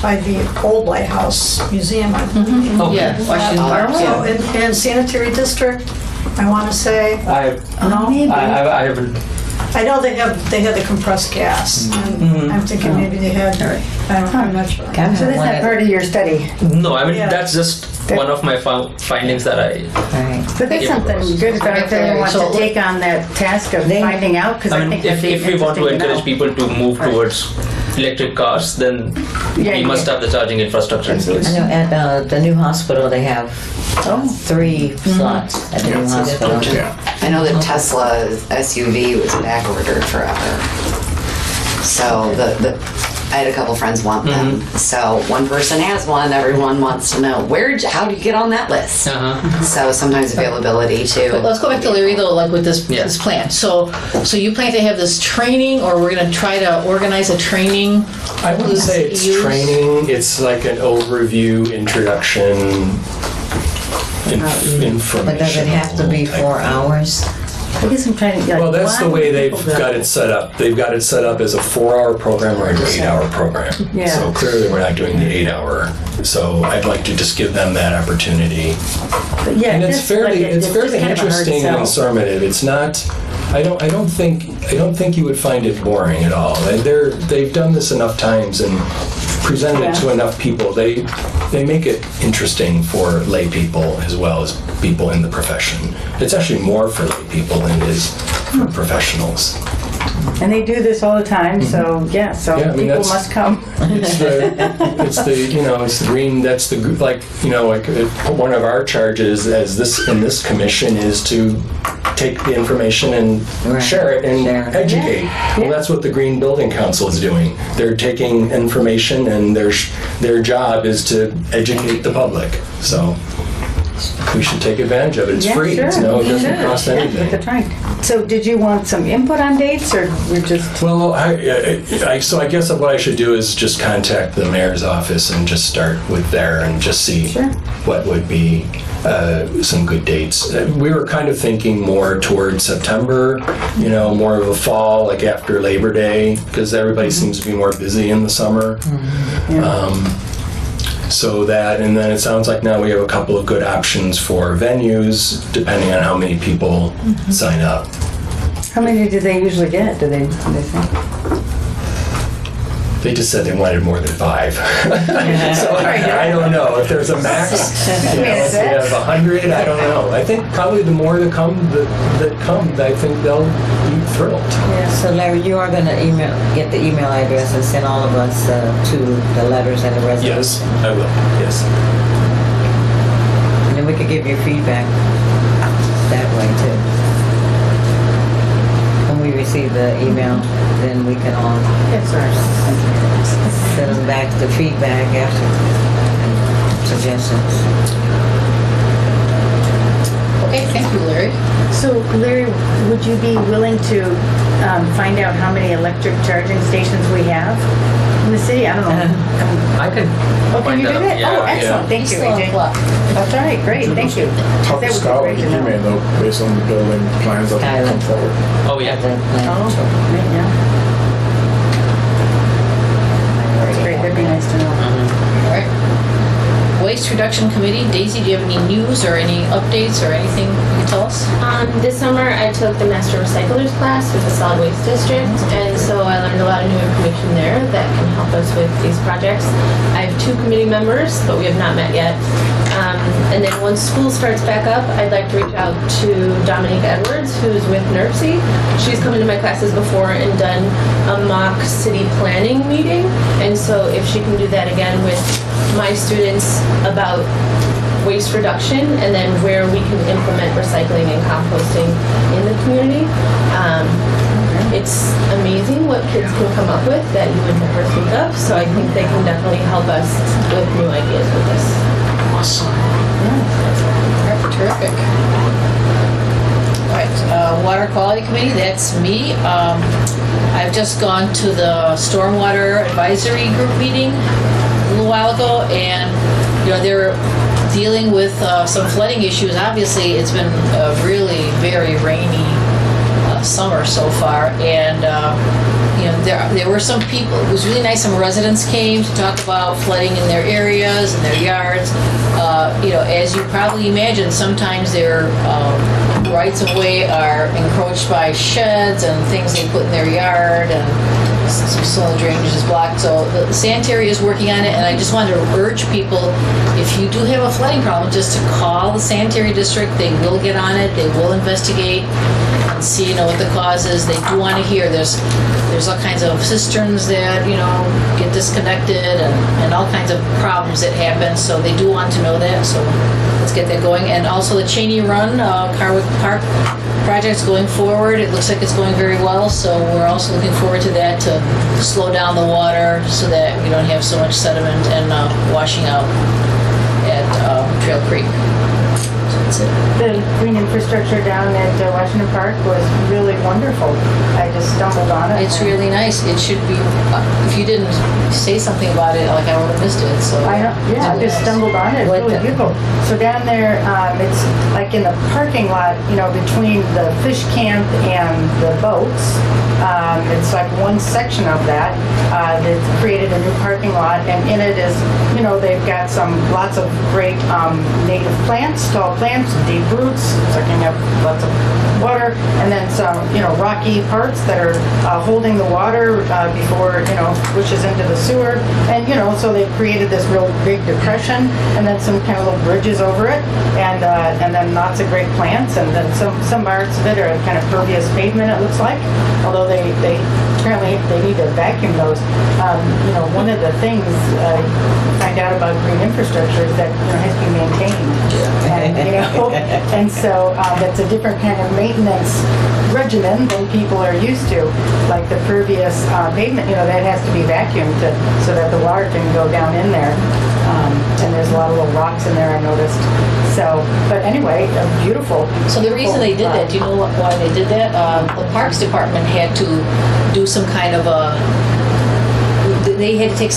by the old Lighthouse Museum, I believe. Okay. Yeah, Washington Park. So in sanitary district, I want to say, Maybe. I haven't. I know they had the compressed gas, and I'm thinking maybe they had, I'm not sure. So that's not part of your study. No, I mean Yeah. that's just one of my findings that I. But that's something good if anyone wants to take on that task of finding out, because I I mean, think that'd be if we want to interesting encourage know. people to move towards electric cars, then we must have the charging infrastructure in place. I know at the new hospital they have 3 slots at the new hospital. Yeah. I know that Tesla's SUV was back ordered forever. So I had a couple friends want them. So one person has one. Everyone wants to know how do you get on that list? So sometimes availability too. But let's go back to Larry though, like with this plan. So you plan to have this training, or we're going to try to organize a training? I wouldn't say it's training. It's like an overview, introduction, information. But does it have to be 4 hours? I guess I'm trying to. Well, that's the why way do they've people got it set up. They've got it set up as a 4-hour program or an 8-hour program. Yeah. So clearly we're not doing the 8-hour. So I'd like to just give them that opportunity. But yeah, And it's just fairly, like it's fairly kind of a hard interesting and sell. informative. It's not. I don't think you would find it boring at all. They've done this enough times and presented it to enough people. They make it interesting for lay people as well as people in the profession. It's actually more for lay people than it is for professionals. And they do this all the time, so Yeah, I mean, people that's- must come. It's the green. That's the one of our charges as in this commission is to take the information and share it and educate. Yeah. Well, that's what the Green Building Council is doing. They're taking information and their job is to educate the public. So we should take advantage of it. It's free. Sure. It doesn't cost anything. That's right. So did you want some input on dates, or we're just... Well, so I guess what I should do is just contact the mayor's office and just start with there and just see what would be some good dates. We were kind of thinking more towards September, more of a fall, like after Labor Day, because everybody seems to be more busy in the summer. So that, and then it sounds like now we have a couple of good options for venues, depending on how many people sign up. How many do they usually get? Do they say? They just said they wanted more than 5. So I don't know if there's a max. If they have 100, I don't know. I think probably the more that come, I think they'll be thrilled. Yeah, so Larry, you are going to get the email address and send all of us to the letters and the resolution. Yes, I will. Yes. And then we could give you feedback that way too. When we receive the email, then we can all send them back the feedback after suggestions. Okay, thank you, Larry. So, Larry, would you be willing to find out how many electric charging stations we have in the city? I don't know. I can Oh, can you do that? Yeah, Oh, excellent. Thank you, Still on AJ. clock. That's all right. Great. Thank you. Talk to That would be Scott great with to the know. email though, based on the building plans that Tyler. come forward. Oh, yeah. The plan. Oh, great, yeah. That's great. That'd be nice to know. All right. Waste Reduction Committee, Daisy, do you have any news or any updates or anything you can tell us? This summer, I took the Master Recyclers class with the Solid Waste District, and so I learned a lot of new information there that can help us with these projects. I have 2 committee members, but we have not met yet. And then once school starts back up, I'd like to reach out to Dominique Edwards, who's with NERC. She's come into my classes before and done a mock city planning meeting, and so if she can do that again with my students about waste reduction and then where we can implement recycling and composting in the community. It's amazing what kids can come up with that you would never think of, so I think they can definitely help us with new ideas with this. Awesome. Yeah. Terrific. All right, Water Quality Committee, that's me. I've just gone to the Stormwater Advisory Group meeting a little while ago, and they're dealing with some flooding issues. Obviously, it's been a really very rainy summer so far, and there were some people. It was really nice. Some residents came to talk about flooding in their areas and their yards. As you probably imagine, sometimes their rights of way are encroached by sheds and things they put in their yard, and some of the drainage is blocked. So the sanitary is working on it, and I just wanted to urge people, if you do have a flooding problem, just to call the sanitary district. They will get on it. They will investigate and see what the cause is. They do want to hear. There's all kinds of cisterns that get disconnected and all kinds of problems that happen. So they do want to know that. So let's get that going. And also the Cheney Run Carwick Park project's going forward. It looks like it's going very well. So we're also looking forward to that to slow down the water so that we don't have so much sediment and washing out at Trail Creek. So That's it. The green infrastructure down at Washington Park was really wonderful. I just stumbled on it. It's really nice. It should be, if you didn't say something about it, like I would have missed it, so. I know, yeah, I just stumbled on it. It's really beautiful. So down there, it's like in the parking lot, between the fish camp and the boats. It's like one section of that. They've created a new parking lot, and in it is, they've got lots of great native plants, tall plants, deep roots, sucking up lots of water, and then some, rocky parts that are holding the water before, pushes into the sewer. And, so they've created this real big depression, and then some kind of little bridges over it, and then lots of great plants, and then some parts of it are kind of pervious pavement, it looks like, although they apparently they need to vacuum those. One of the things I find out about green infrastructure is that it has to be maintained, and so that's a different kind of maintenance regimen than people are used to, like the pervious pavement. That has to be vacuumed so that the water can go down in there. And there's a lot of little rocks in there, I noticed. So, but anyway, beautiful. So the reason they did that, do you know why they did that? The Parks Department had to do some kind of they had to take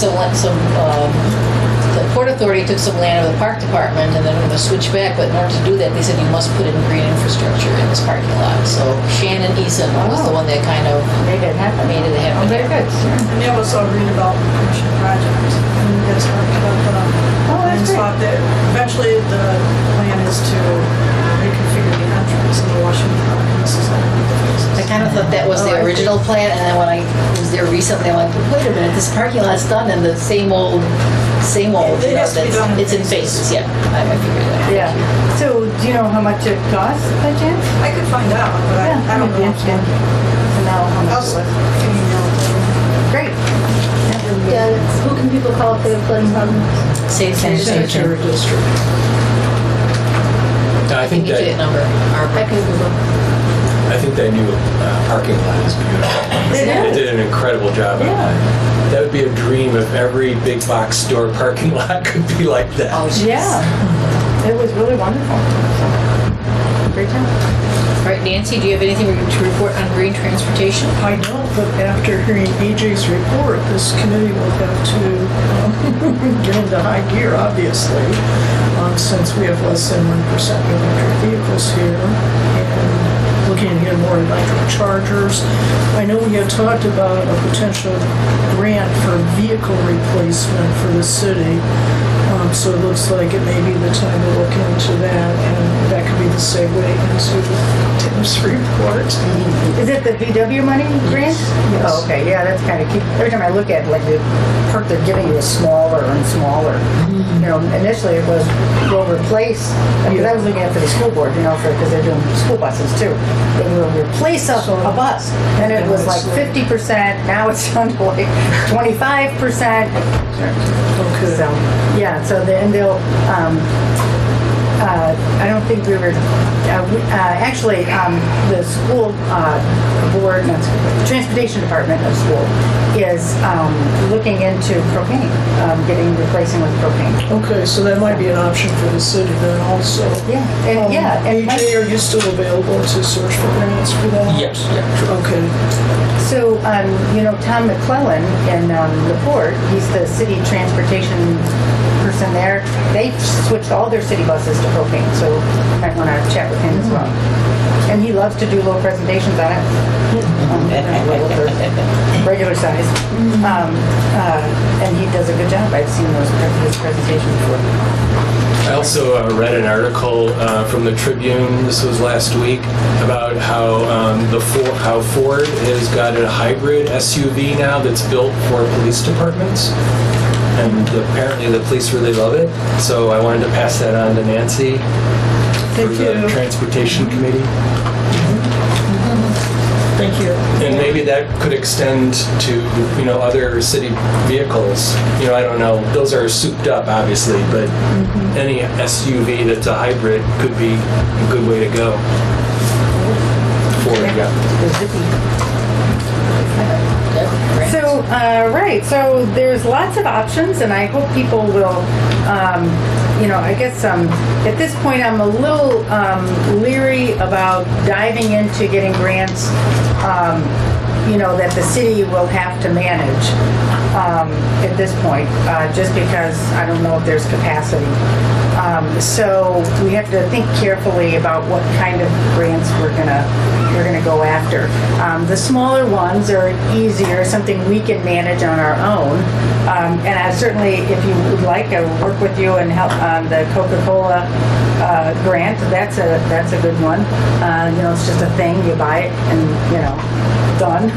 the Port Authority took some land of the Park Department and then we're going to switch back, but in order to do that, they said you must put in green infrastructure in this parking lot. So Shannon Eason was the one that kind of made it happen. Oh, very good. And that was a redevelopment commission project. And you guys talked about the land spot there. Eventually, the plan is to reconfigure the entrance in the Washington Park. And this is all one of the phases. I kind of thought that was the original plan, and then when I was there recently, I'm like, wait a minute, this parking lot's done and the same old. It has to be done in it's in phases, yeah. I figured that. Yeah. So, do you know how much it costs by chance? I could find out, but I don't know. Interesting to know how much it was. Great. Yeah, who can people call if they have flooding problems? Sanitary district. I think You get that number. I can Google. I think that new parking lot is beautiful. They did an incredible job on that. That would be a dream if every big box store parking lot could be like that. Oh, Yeah. It was really wonderful. Great job. All right, Nancy, do you have anything to report on green transportation? I don't, but after hearing AJ's report, this committee will have to get into high gear, obviously, since we have less than 1% electric vehicles here, and looking to get more electric chargers. I know we had talked about a potential grant for vehicle replacement for the city. So it looks like it may be the time to look into that, and that could be the segue into Tim's report. Is it the VW money grant? Yes. Oh, okay. Yeah, that's kind of cute. Every time I look at it, like the part they're giving you is smaller and smaller. Initially it was, we'll replace, because I was looking at it for the school board, because they're doing school buses too. They will replace a bus. And it was like 50%. Now it's down to like 25%. Okay. So, yeah, so then they'll, I don't think we were, actually, the school board, no, transportation department of school is looking into propane, replacing with propane. Okay, so that might be an option for the city then also. Yeah, and AJ, are you still available to search for grants for that? Yes, yeah, sure. Okay. So, Tom McClellan in LaPorte, he's the city transportation person there. They switched all their city buses to propane, so you might want to chat with him as well. And he loves to do little presentations on it, regular size. And he does a good job. I've seen his presentations before. I also read an article from the Tribune, this was last week, about how how Ford has got a hybrid SUV now that's built for police departments. And apparently the police really love it. So I wanted to pass that on to Nancy for the Transportation Committee. Thank you. And maybe that could extend to, other city vehicles. I don't know. Those are souped up, obviously, but any SUV that's a hybrid could be a good way to go. Ford, yeah. So, right. So there's lots of options, and I hope people will, I guess at this point I'm a little leery about diving into getting grants, that the city will have to manage at this point, just because I don't know if there's capacity. So we have to think carefully about what kind of grants we're gonna go after. The smaller ones are easier, something we can manage on our own. And I certainly, if you would like, I will work with you and help on the Coca-Cola grant. That's a good one. It's just a thing, you buy it and, done.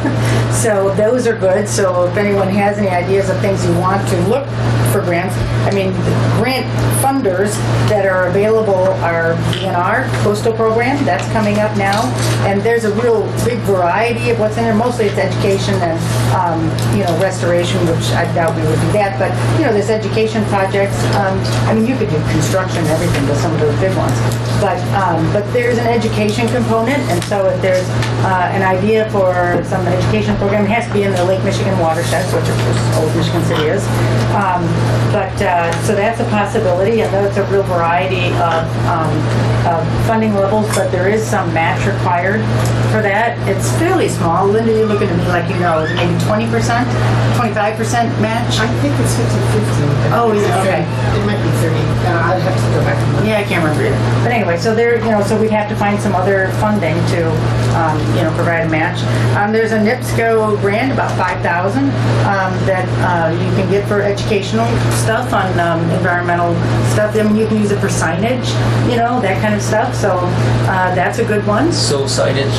So those are good. So if anyone has any ideas of things you want to look for grants, the grant funders that are available are DNR, Coastal Program, that's coming up now. And there's a real big variety of what's in there. Mostly it's education and, restoration, which I doubt we would do that. But, there's education projects. You could do construction and everything with some of those big ones. But there's an education component. And so if there's an idea for some education program, it has to be in the Lake Michigan watersheds, which of course Old Michigan City is. So that's a possibility, and there's a real variety of funding levels, but there is some match required for that. It's fairly small. Linda, you're looking at me like maybe 20%, 25% match? I think it's 50-50. Oh, is it? Okay. It might be 30. I'd have to go back and look. Yeah, I can't remember either. But anyway, so so we'd have to find some other funding to, provide a match. There's a NIPSCO grant, about $5,000, that you can get for educational stuff on environmental stuff. You can use it for signage, that kind of stuff. So that's a good one. So signage,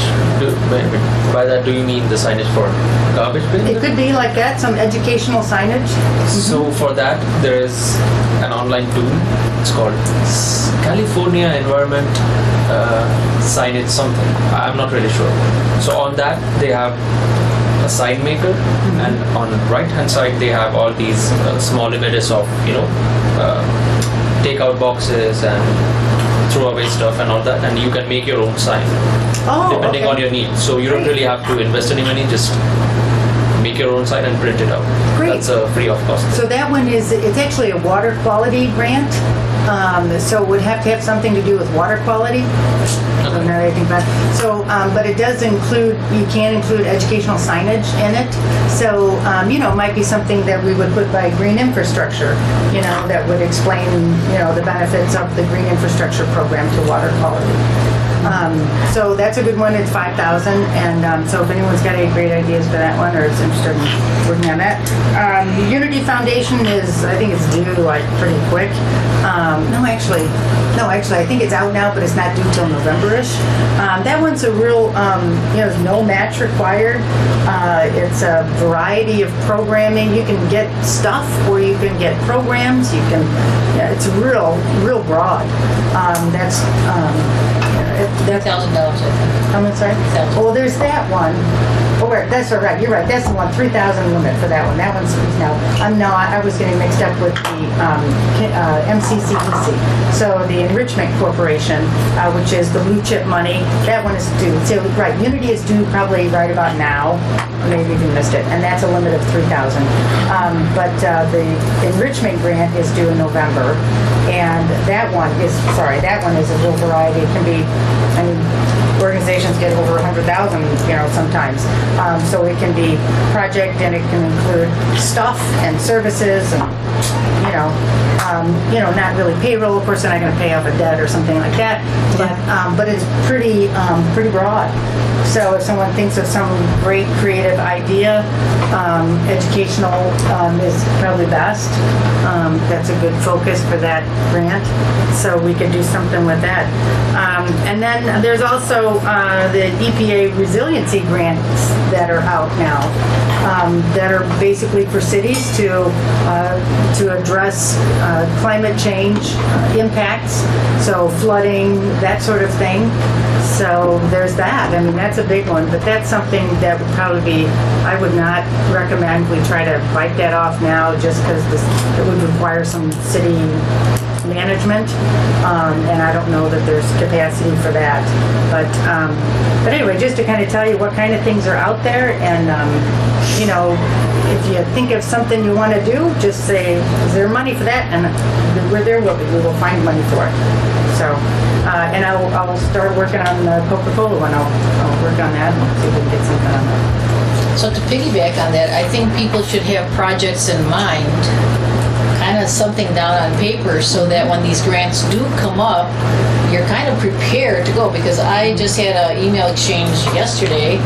by that do you mean the signage for garbage bin? It could be like that, some educational signage. So for that, there is an online tool. It's called California Environment Signage something. I'm not really sure. So on that, they have a sign maker, and on the right hand side they have all these small images of takeout boxes and throwaway stuff and all that, and you can make your own sign depending on your needs. So you don't really have to invest any money, just make your own sign and print it out. Great. That's free of cost. So that one it's actually a water quality grant. So it would have to have something to do with water quality. So now that I think about it. So, but it does include, you can include educational signage in it. So, it might be something that we would put by green infrastructure, that would explain, the benefits of the green infrastructure program to water quality. So that's a good one. It's $5,000, and so if anyone's got any great ideas for that one or is interested in working on that, the Unity Foundation I think it's due pretty quick. No, actually, I think it's out now, but it's not due till November-ish. That one's a real, there's no match required. It's a variety of programming. You can get stuff, or you can get programs. It's real broad. That's $1,000, I think. I'm sorry? Well, there's that one. Oh, right, that's all right. You're right. That's the one. 3,000 limit for that one. That one's now. I was getting mixed up with the MCCEC. So the Enrichment Corporation, which is the blue chip money. That one is due. So right, Unity is due probably right about now. Maybe you missed it, and that's a limit of 3,000. But the enrichment grant is due in November, and that one is a real variety. It can be, organizations get over 100,000, sometimes. So it can be project, and it can include stuff and services, and not really payroll. Of course, they're not going to pay off a debt or something like that. But it's pretty broad. So if someone thinks of some great creative idea, educational is probably best. That's a good focus for that grant. So we could do something with that. And then there's also the EPA resiliency grants that are out now, that are basically for cities to address climate change impacts, so flooding, that sort of thing. So there's that. That's a big one, but that's something that would probably be, I would not recommend we try to bite that off now, just because it would require some city management, and I don't know that there's capacity for that. But anyway, just to kind of tell you what kind of things are out there, and you know, if you think of something you want to do, just say, is there money for that? And we will find money for it. So, and I'll start working on the Coca-Cola one. I'll work on that and see if we can get something on that. So to piggyback on that, I think people should have projects in mind, kind of something down on paper, so that when these grants do come up, you're kind of prepared to go. Because I just had an email exchange yesterday.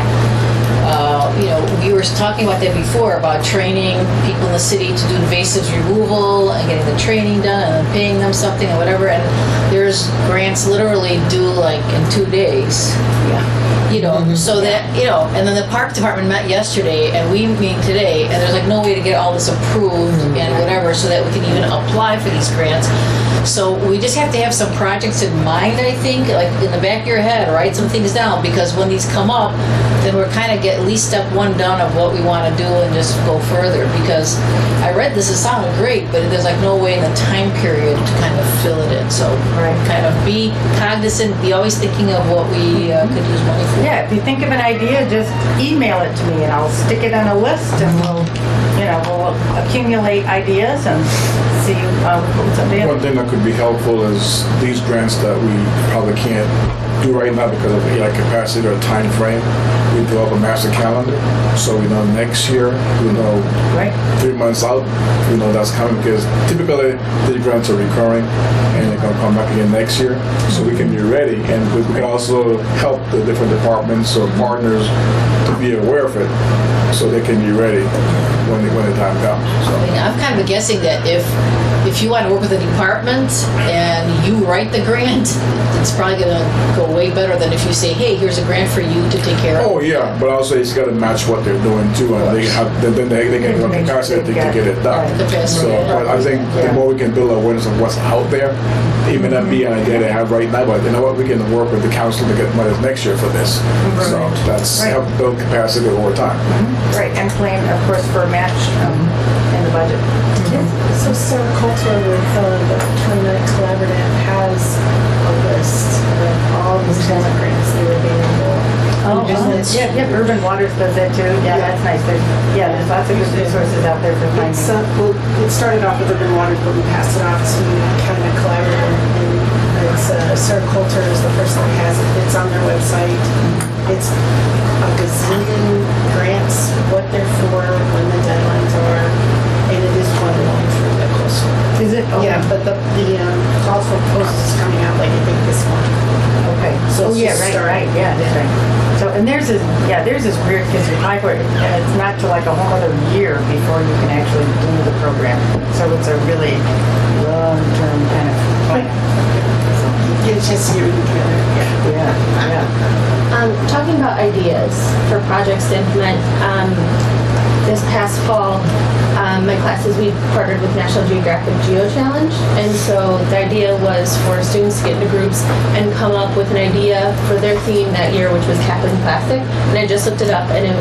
You know, we were talking about that before, about training people in the city to do invasives removal and getting the training done and then paying them something or whatever. And there's grants literally due like in 2 days. Yeah. You know, so that, you know, and then the park department met yesterday and we meet today, and there's like no way to get all this approved and whatever so that we can even apply for these grants. So we just have to have some projects in mind, I think, like in the back of your head, write some things down, because when these come up, then we're kind of get at least step one done of what we want to do and just go further. Because I read this, it sounded great, but there's like no way in the time period to kind of fill it in. So kind of be cognizant, be always thinking of what we could use money for. Yeah, if you think of an idea, just email it to me and I'll stick it on a list, and we'll accumulate ideas and see what's up there. One thing that could be helpful is these grants that we probably can't do right now because of capacity or time frame. We develop a master calendar, so we know next year, we know 3 months out, we know that's coming, because typically these grants are recurring and they're going to come back again next year, so we can be ready. And we can also help the different departments or partners to be aware of it, so they can be ready when the time comes. So. I mean, I'm kind of guessing that if you want to work with a department and you write the grant, it's probably going to go way better than if you say, hey, here's a grant for you to take care of. Oh yeah, but also it's got to match what they're doing too, and they can have capacity to get it done. So, but I think the more we can build awareness of what's out there, it may not be an idea they have right now, but you know what, we can work with the council to get money next year for this. So that's help build capacity over time. Right, and plan, of course, for a match in the budget. So Sarah Coulter with the 20-Minute Collaborative has a list of all these talent grants that are available. Yeah, Urban Waters does that too. Yeah, that's nice. There's lots of good resources out there for finding. It started off with Urban Waters, but we passed it off to kind of a collaborative. And it's Sarah Coulter is the person that has it. It's on their website. It's a gazillion grants, what they're for, when the deadlines are, and it is one long through the coastal. Is it? Okay. Yeah, but the call for proposals is coming out like I think this month. Okay. So right. Yeah, that's right. So, and theirs is weird because you apply for it, and it's not till like a whole other year before you can actually do the program. So it's a really long-term kind of plan. It's just here together. Yeah. Talking about ideas for projects to implement, this past fall, my classes, we partnered with National Geographic Geo Challenge, and so the idea was for students to get into groups and come up with an idea for their theme that year, which was tackling plastic. And I just looked it up, and the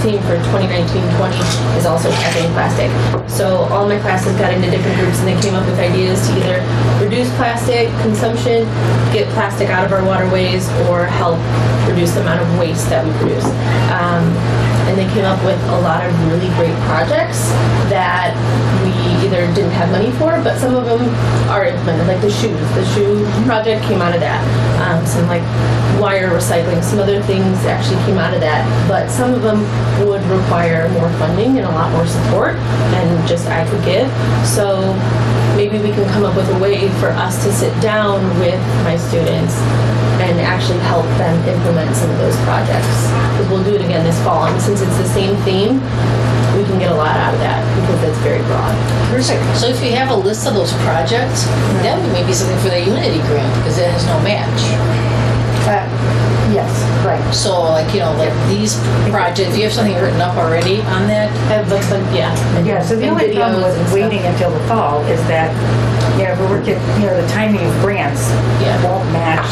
theme for 2019-20 is also tackling plastic. So all my classes got into different groups, and they came up with ideas to either reduce plastic consumption, get plastic out of our waterways, or help reduce the amount of waste that we produce. And they came up with a lot of really great projects that we either didn't have money for, but some of them are implemented, like the shoes. The shoe project came out of that. Some like wire recycling, some other things actually came out of that. But some of them would require more funding and a lot more support than just I could give. So maybe we can come up with a way for us to sit down with my students and actually help them implement some of those projects. Because we'll do it again this fall. And since it's the same theme, we can get a lot out of that because it's very broad. Perfect. So if you have a list of those projects, that would maybe something for the Unity grant because it has no match. Yes, right. So like these projects, do you have something written up already on that? It looks like Yeah, so the only problem with waiting until the fall is that we're working, the timing of grants won't match.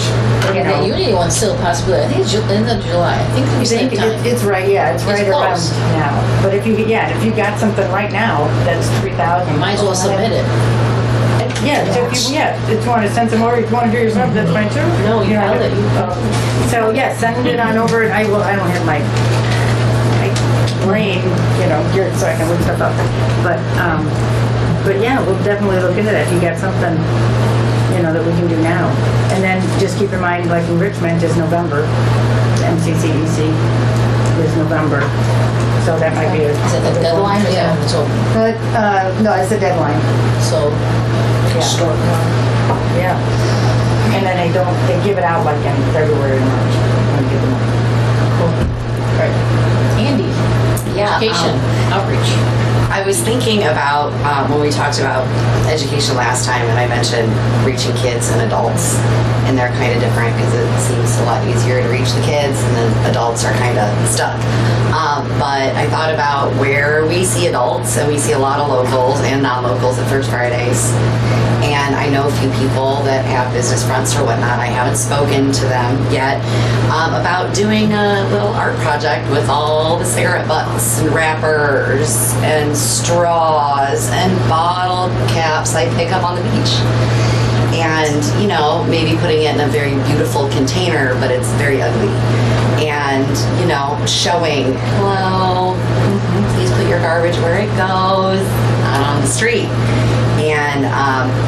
The Unity one's still a possibility. I think it's end of July. I think we same time. It's right, it's right around close. now. But if you got something right now, that's 3,000. Might as well submit it. Yeah, so if you want to send some over, if you want to do yourself, that's fine too. No, you know, held it. So yeah, send it on over. I don't have my brain, geared so I can look stuff up. But yeah, we'll definitely look into that. If you got something, that we can do now. And then just keep in mind, like enrichment is November. The MCCEC is November. So that might be Is it the deadline? Yeah. So, no, it's a deadline. so Yeah. And then they give it out like in February or March. When we get them out. right. Andy, Yeah. education, outreach. I was thinking about when we talked about education last time, and I mentioned reaching kids and adults, and they're kind of different because it seems a lot easier to reach the kids, and then adults are kind of stuck. But I thought about where we see adults, and we see a lot of locals and non-locals at First Fridays. And I know a few people that have business fronts or whatnot. I haven't spoken to them yet about doing a little art project with all the cigarette butts and wrappers and straws and bottle caps I pick up on the beach. And, maybe putting it in a very beautiful container, but it's very ugly. And, showing, hello, please put your garbage where it goes, not on the street. And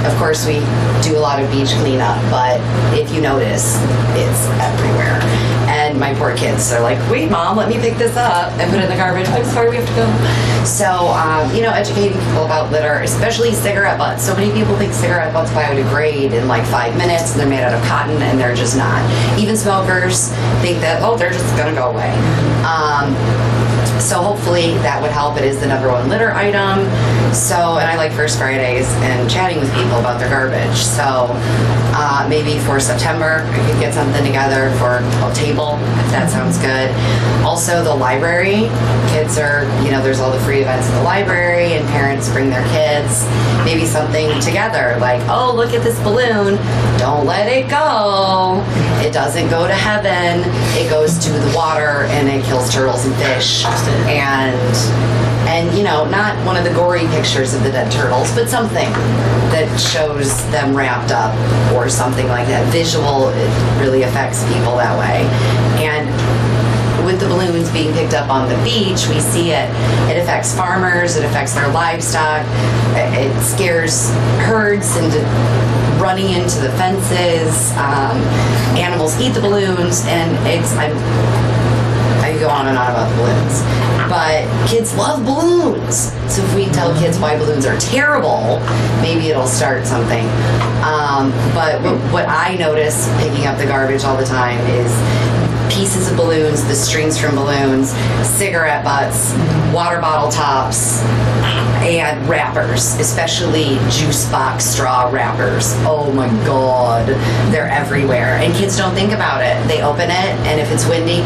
of course, we do a lot of beach cleanup, but if you notice, it's everywhere. And my poor kids, they're like, wait, Mom, let me pick this up and put it in the garbage. I'm sorry, we have to go. So, educating people about litter, especially cigarette butts. So many people think cigarette butts biodegrade in like 5 minutes, and they're made out of cotton, and they're just not. Even smokers think that, they're just going to go away. So hopefully that would help. It is the #1 litter item. So, and I like First Fridays and chatting with people about their garbage. So maybe for September, I could get something together for a table, if that sounds good. Also the library. Kids are, there's all the free events at the library, and parents bring their kids. Maybe something together, like, oh, look at this balloon. Don't let it go. It doesn't go to heaven. It goes to the water, and it kills turtles and fish. And not one of the gory pictures of the dead turtles, but something that shows them wrapped up or something like that. Visual, it really affects people that way. And with the balloons being picked up on the beach, we see it. It affects farmers, it affects their livestock, it scares herds into running into the fences. Animals eat the balloons, and I could go on and on about the balloons. But kids love balloons. So if we tell kids why balloons are terrible, maybe it'll start something. But what I notice picking up the garbage all the time is pieces of balloons, the strings from balloons, cigarette butts, water bottle tops, and wrappers, especially juice box straw wrappers. Oh my God, they're everywhere. And kids don't think about it. They open it, and if it's windy,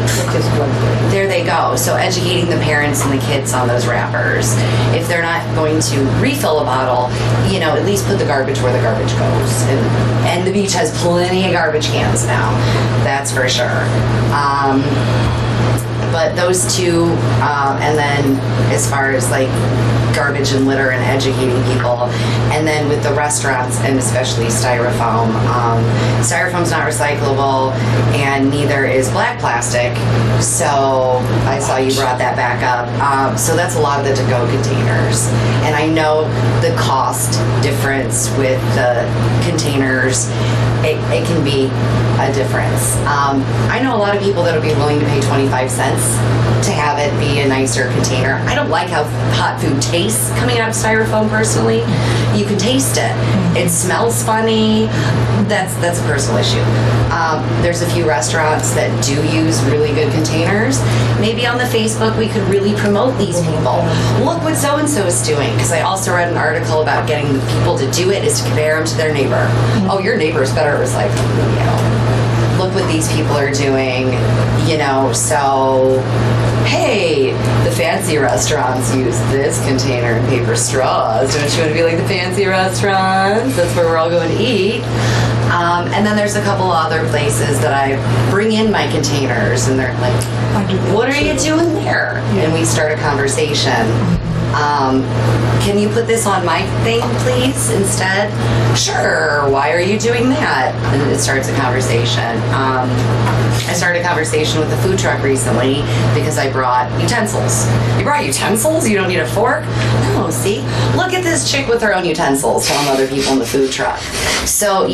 there they go. So educating the parents and the kids on those wrappers. If they're not going to refill a bottle, at least put the garbage where the garbage goes. And the beach has plenty of garbage cans now, that's for sure. But those two, and then as far as like garbage and litter and educating people, and then with the restaurants and especially styrofoam. Styrofoam's not recyclable, and neither is black plastic. So I saw you brought that back up. So that's a lot of the to-go containers, and I know the cost difference with the containers. It can be a difference. I know a lot of people that'll be willing to pay 25 cents to have it be a nicer container. I don't like how hot food tastes coming out of styrofoam personally. You can taste it. It smells funny. That's a personal issue. There's a few restaurants that do use really good containers. Maybe on the Facebook we could really promote these people. Look what so-and-so is doing. Because I also read an article about getting the people to do it is to compare them to their neighbor. Oh, your neighbor's better at recycling than you. Look what these people are doing, so, hey, the fancy restaurants use this container and paper straws. Don't you want to be like the fancy restaurants? That's where we're all going to eat. And then there's a couple other places that I bring in my containers, and they're like, "What are you doing there?" And we start a conversation. Can you put this on my thing, please, instead? Sure. Why are you doing that? And it starts a conversation. I started a conversation with a food truck recently because I brought utensils. You brought utensils? You don't need a fork? No, see? Look at this chick with her own utensils telling other people in the food truck. So,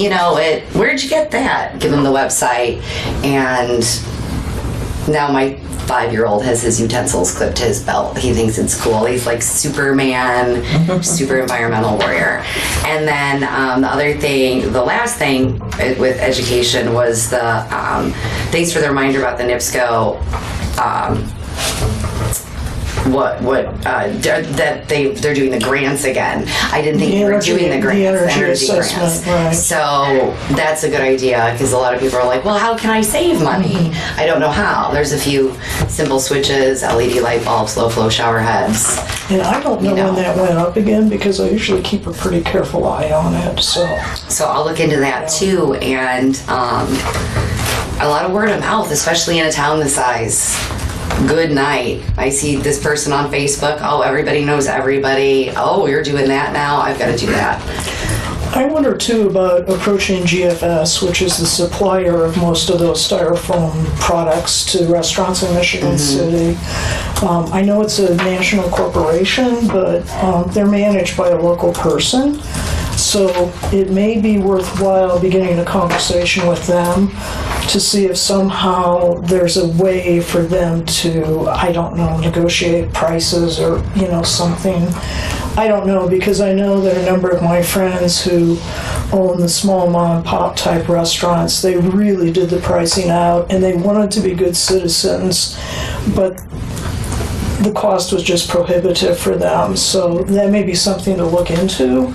where'd you get that? Give them the website. And now my 5-year-old has his utensils clipped to his belt. He thinks it's cool. He's like Superman, super environmental warrior. And then the last thing with education was the thanks for the reminder about the NIPSCO. That they're doing the grants again. I didn't think they were doing the grants, energy grants. Right. So that's a good idea because a lot of people are like, well, how can I save money? I don't know how. There's a few simple switches, LED light bulbs, low flow shower heads. And I don't know when that went up again because I usually keep a pretty careful eye on it. So I'll look into that too. And a lot of word of mouth, especially in a town this size. Good night. I see this person on Facebook. Oh, everybody knows everybody. Oh, you're doing that now. I've got to do that. I wonder too about approaching GFS, which is the supplier of most of those styrofoam products to restaurants in Michigan City. I know it's a national corporation, but they're managed by a local person. So it may be worthwhile beginning a conversation with them to see if somehow there's a way for them to, I don't know, negotiate prices or, something. I don't know, because I know that a number of my friends who own the small mom and pop type restaurants, they really did the pricing out and they wanted to be good citizens, but the cost was just prohibitive for them. So that may be something to look into.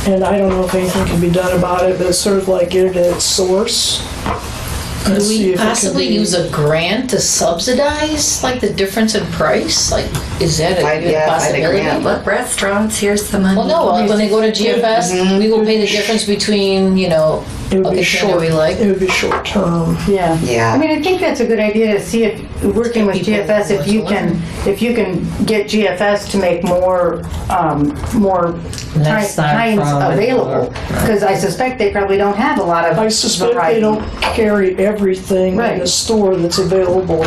And I don't know if anything can be done about it, but it's sort of like get it at its source. Could we possibly use a grant to subsidize, the difference in price? Is that a good possibility? Look, restaurants, here's the money. Well, no, when they go to GFS, we will pay the difference between, it would be short. It would be short term. Yeah. Yeah. I mean, I think that's a good idea to see if working with GFS, if you can get GFS to make more kinds available, because I suspect they probably don't have a lot of. I suspect they don't carry everything in the store that's available.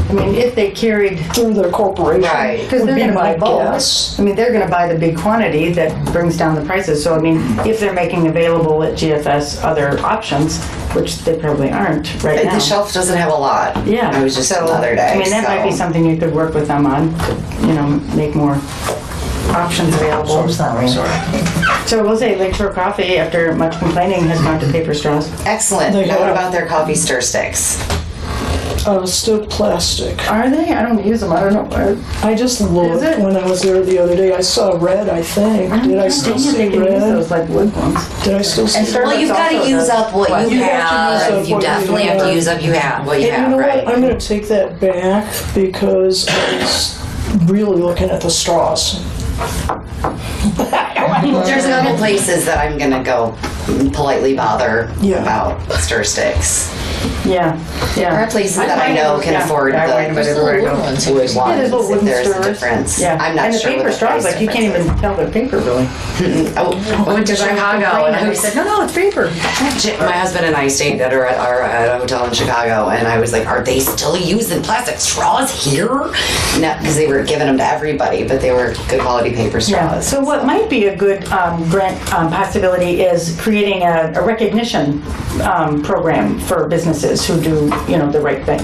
I mean, if they carried through their corporation, because they're going to buy bulk. I mean, they're going to buy the big quantity that brings down the prices. So I mean, if they're making available at GFS other options, which they probably aren't right now. The shelf doesn't have a lot. Yeah. It was just another day. I mean, that might be something you could work with them on, to, make more options available. So we'll say Lakeshore Coffee, after much complaining, has gone to paper straws. Excellent. What about their coffee stir sticks? Still plastic. Are they? I don't use them. I don't know. I just looked when I was there the other day. I saw red, I think. Did I still see red? Use those wood ones. Did I still see red? Well, you've got to use up what you have. You definitely have to use up what you have, right? What? I'm going to take that back because I was really looking at the straws. There's a couple places that I'm going to go politely bother about stir sticks. Yeah. There are places that I know can afford the wood ones if there's a difference. Yeah. I'm not and sure the paper straws, you can't even tell they're paper, really. I went to Chicago and I said, no, it's paper. My husband and I stayed at a hotel in Chicago, and I was like, are they still using plastic straws here? No, because they were giving them to everybody, but they were good quality paper straws. Yeah. So what might be a good grant possibility is creating a recognition program for businesses who do, the right thing.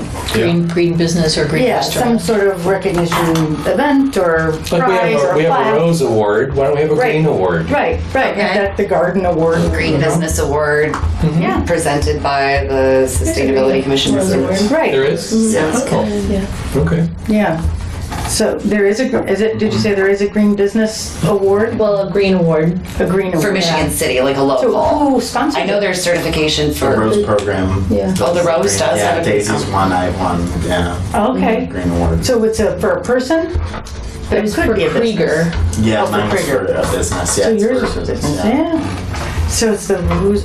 Green business or green restaurant. Some sort of recognition event or prize or we have a Rose Award. Why don't we have a Green Award? Right. Okay. We've got the Garden Award. Green Business Award. Yeah. Presented by the Sustainability Commission. Right. There is? Sounds cool. Yeah. Okay. Yeah. So there is did you say there is a Green Business Award? Well, a Green Award. A Green Award. For Michigan City, like a local. So who sponsored I know there's certification for... The Rose program. Yeah. Oh, the Rose does? Yeah, Daisy's won, I won, Okay. Green Award. So it's for a person? But it could be a Krieger. business. Yeah, for mine was Krieger. for a business, yeah. So it's yours for is a a business, yeah. So it's who is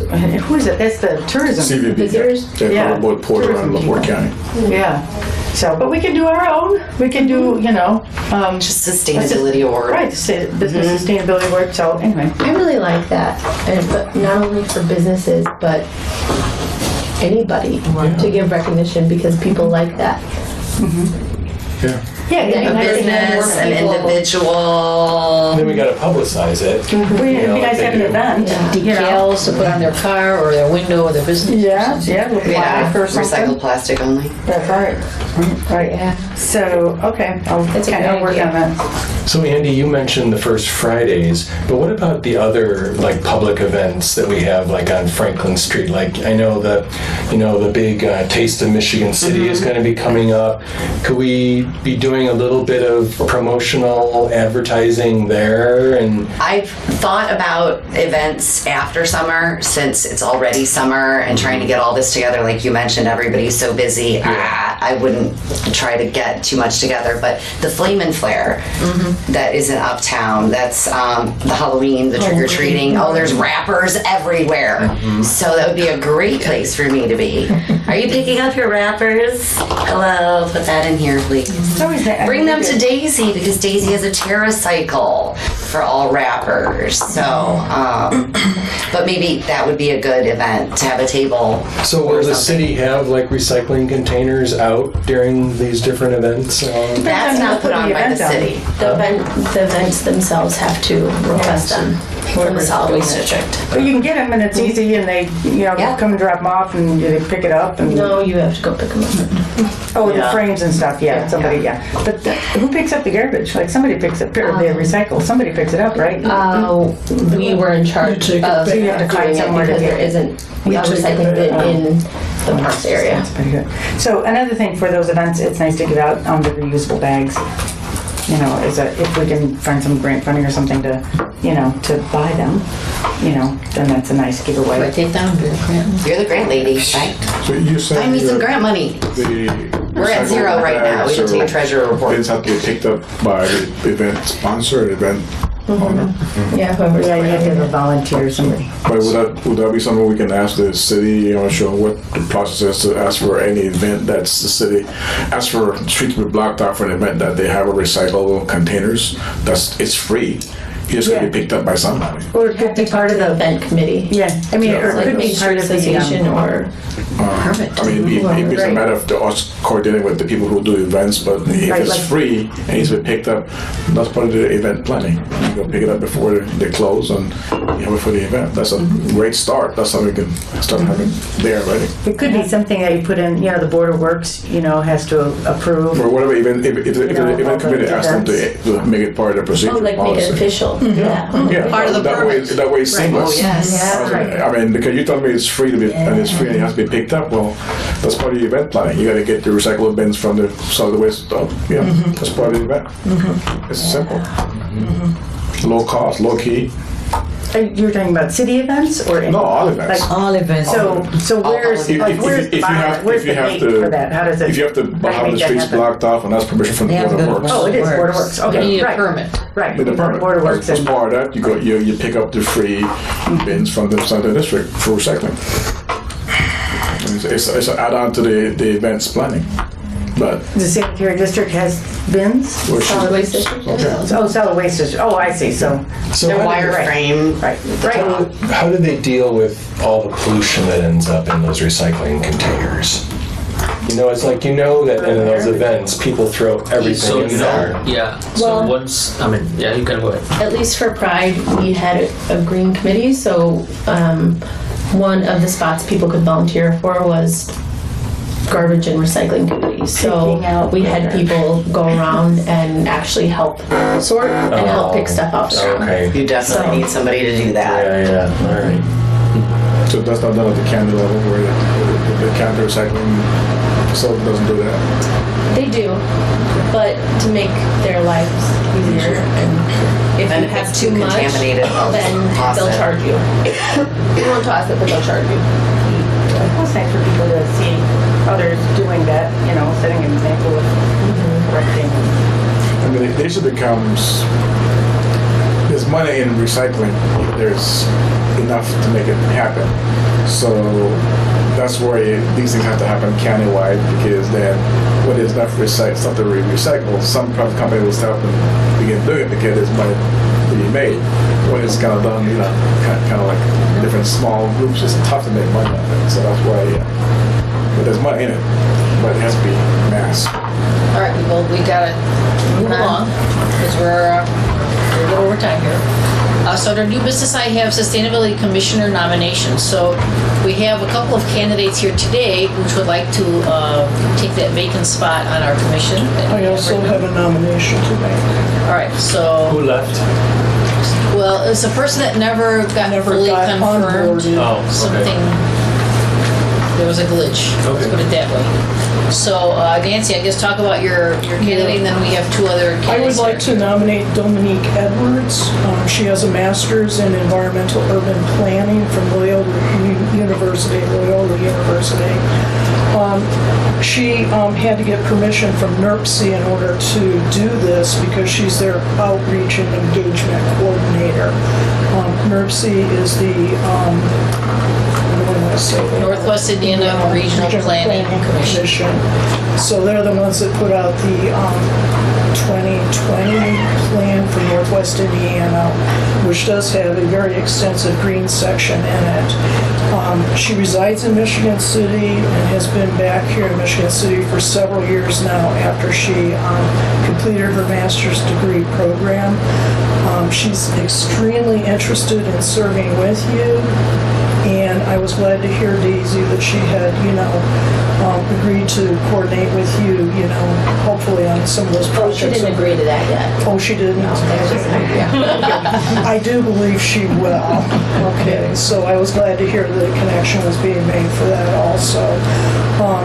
it? That's the tourism. CVB. Visitors? They Yeah. have a boat port around LaPorte County. Yeah. So, but we can do our own. We can do, Just sustainability award. right, business sustainability award. So anyway. I really like that, and but not only for businesses, but anybody to give recognition because people like that. Yeah. Yeah, A business, an individual. Then we got to publicize it. It'd be nice to have an event. Decals to put on their car or their window or their business. Yeah, little Yeah, plaque or something. recycled plastic only. That's right. Right. Yeah. So, okay, I'll That's a kind of good work idea. on that. So Andy, you mentioned the first Fridays, but what about the other like public events that we have like on Franklin Street? Like I know the big Taste of Michigan City is going to be coming up. Could we be doing a little bit of promotional advertising there? And I've thought about events after summer since it's already summer and trying to get all this together. Like you mentioned, everybody's so busy. I wouldn't try to get too much together, but the Flame and Flare that is in Uptown, that's the Halloween, the trick-or-treating. Oh, there's wrappers everywhere. So that would be a great place for me to be. Are you picking up your wrappers? Hello, put that in here, please. Bring them to Daisy because Daisy has a TerraCycle for all wrappers. So, but maybe that would be a good event to have a table. so will the city have like recycling containers out during these different events? That's not put on by the city. The events themselves have to request them from the solid waste district. But you can get them and it's easy and they, come and drop them off and they pick it up. And No, you have to go pick them up. the frames and stuff, somebody, But who picks up the garbage? Like somebody picks up, or they recycle, somebody picks it up, right? We were in charge of you have to find doing it somewhere to because get there it. isn't a recycling bin in the parks area. That's pretty good. So another thing for those events, it's nice to give out the reusable bags. If we can find some grant funding or something to buy them, then that's a nice giveaway. Write it down, do a grant. You're the grant lady, right? So you said Find me some grant money. We're at zero right now. We can take treasurer report. Things have to be picked up by the event sponsor, event owner. Yeah, whoever's you have to have a volunteer or somebody. But would that be something we can ask the city, show what the process is to ask for any event that's the city, ask for streets to be blocked out for an event that they have a recyclable containers, it's free. You just gotta be picked up by somebody. Or it could be part of the event committee. Yeah, I mean, or it Like could be Main part Street of the Association or Perfect. I mean, if it's a matter of us coordinating with the people who do events, but if it's free and it's been picked up, that's part of the event planning. You go pick it up before they close and you have it for the event. That's a great start. That's something we can start having there already. It could be something that you put in, the Board of Works, has to approve. Or whatever, even if the event committee asks them to make it part of the procedure make policy. it official. Yeah. Part of the that permit. way it's seamless. Oh, yes. I mean, because you told me it's free to be, and it's free and it has to be picked up. Well, that's part of the event planning. You got to get the recyclable bins from the solid waste stuff. That's part of the event. It's simple. Low cost, low key. You're talking about city events or No, all events. All events. So where's If where's you have the date for that? How does it? if you have to have the make that streets happen? blocked off and that's permission from the They have Board to of go to Works. Oh, it is Board of Works. You Okay, need a right. permit. Right. With the permit. Board of Works As and part of that, you pick up the free bins from the center district for recycling. It's an add-on to the events planning. But the sanitary district has bins. Solid waste district. Oh, solid waste district. Oh, I see. So They're wireframe. right. How do they deal with all the pollution that ends up in those recycling containers? It's like that in those events, people throw everything in there. Well- Once, you can go ahead. At least for Pride, we had a green committee, so one of the spots people could volunteer for was garbage and recycling committee. So Picking out we had people go around and actually help sort and help pick stuff out. Okay. You definitely need somebody to do that. Yeah. All right. so that's not done at the county level where the county recycling facility doesn't do that. They do, but to make their lives easier, and if And you if have it's too too much, contaminated, then toss they'll it. charge you. You won't toss it, but they'll charge you. It's nice for people to see others doing that. Setting an example of correcting. I mean, the issue becomes there's money in recycling. There's enough to make it happen. So that's where these things have to happen countywide, because then when there's enough stuff to recycle, some private company will start to begin doing it because there's money to be made. When it's kind of done, kind of like different small groups, it's tough to make money on it. So that's why, but there's money in it, but it has to be mass. All right, well, we gotta move along because we're a little over time here. So under new business, I have sustainability commissioner nominations. So we have a couple of candidates here today which would like to take that vacant spot on our commission. I also have a nomination today. All right, so Who left? well, it's a person that never got fully confirmed. Oh, okay. Something. There was a glitch. Let's put it that way. So, Nancy, I guess talk about your candidate, and then we have two other candidates. I would like to nominate Dominique Edwards. She has a master's in environmental urban planning from Loyola University. She had to get permission from NERPC in order to do this because she's their outreach and engagement coordinator. NERPC is the Northwest Indiana Regional Planning Commission. So they're the ones that put out the 2020 plan for Northwest Indiana, which does have a very extensive green section in it. She resides in Michigan City and has been back here in Michigan City for several years now after she completed her master's degree program. She's extremely interested in serving with you. And I was glad to hear, Daisy, that she had, agreed to coordinate with you, hopefully on some of those projects. She didn't agree to that yet. Oh, she didn't? No, I do believe she will. Okay, so I was glad to hear that a connection was being made for that also.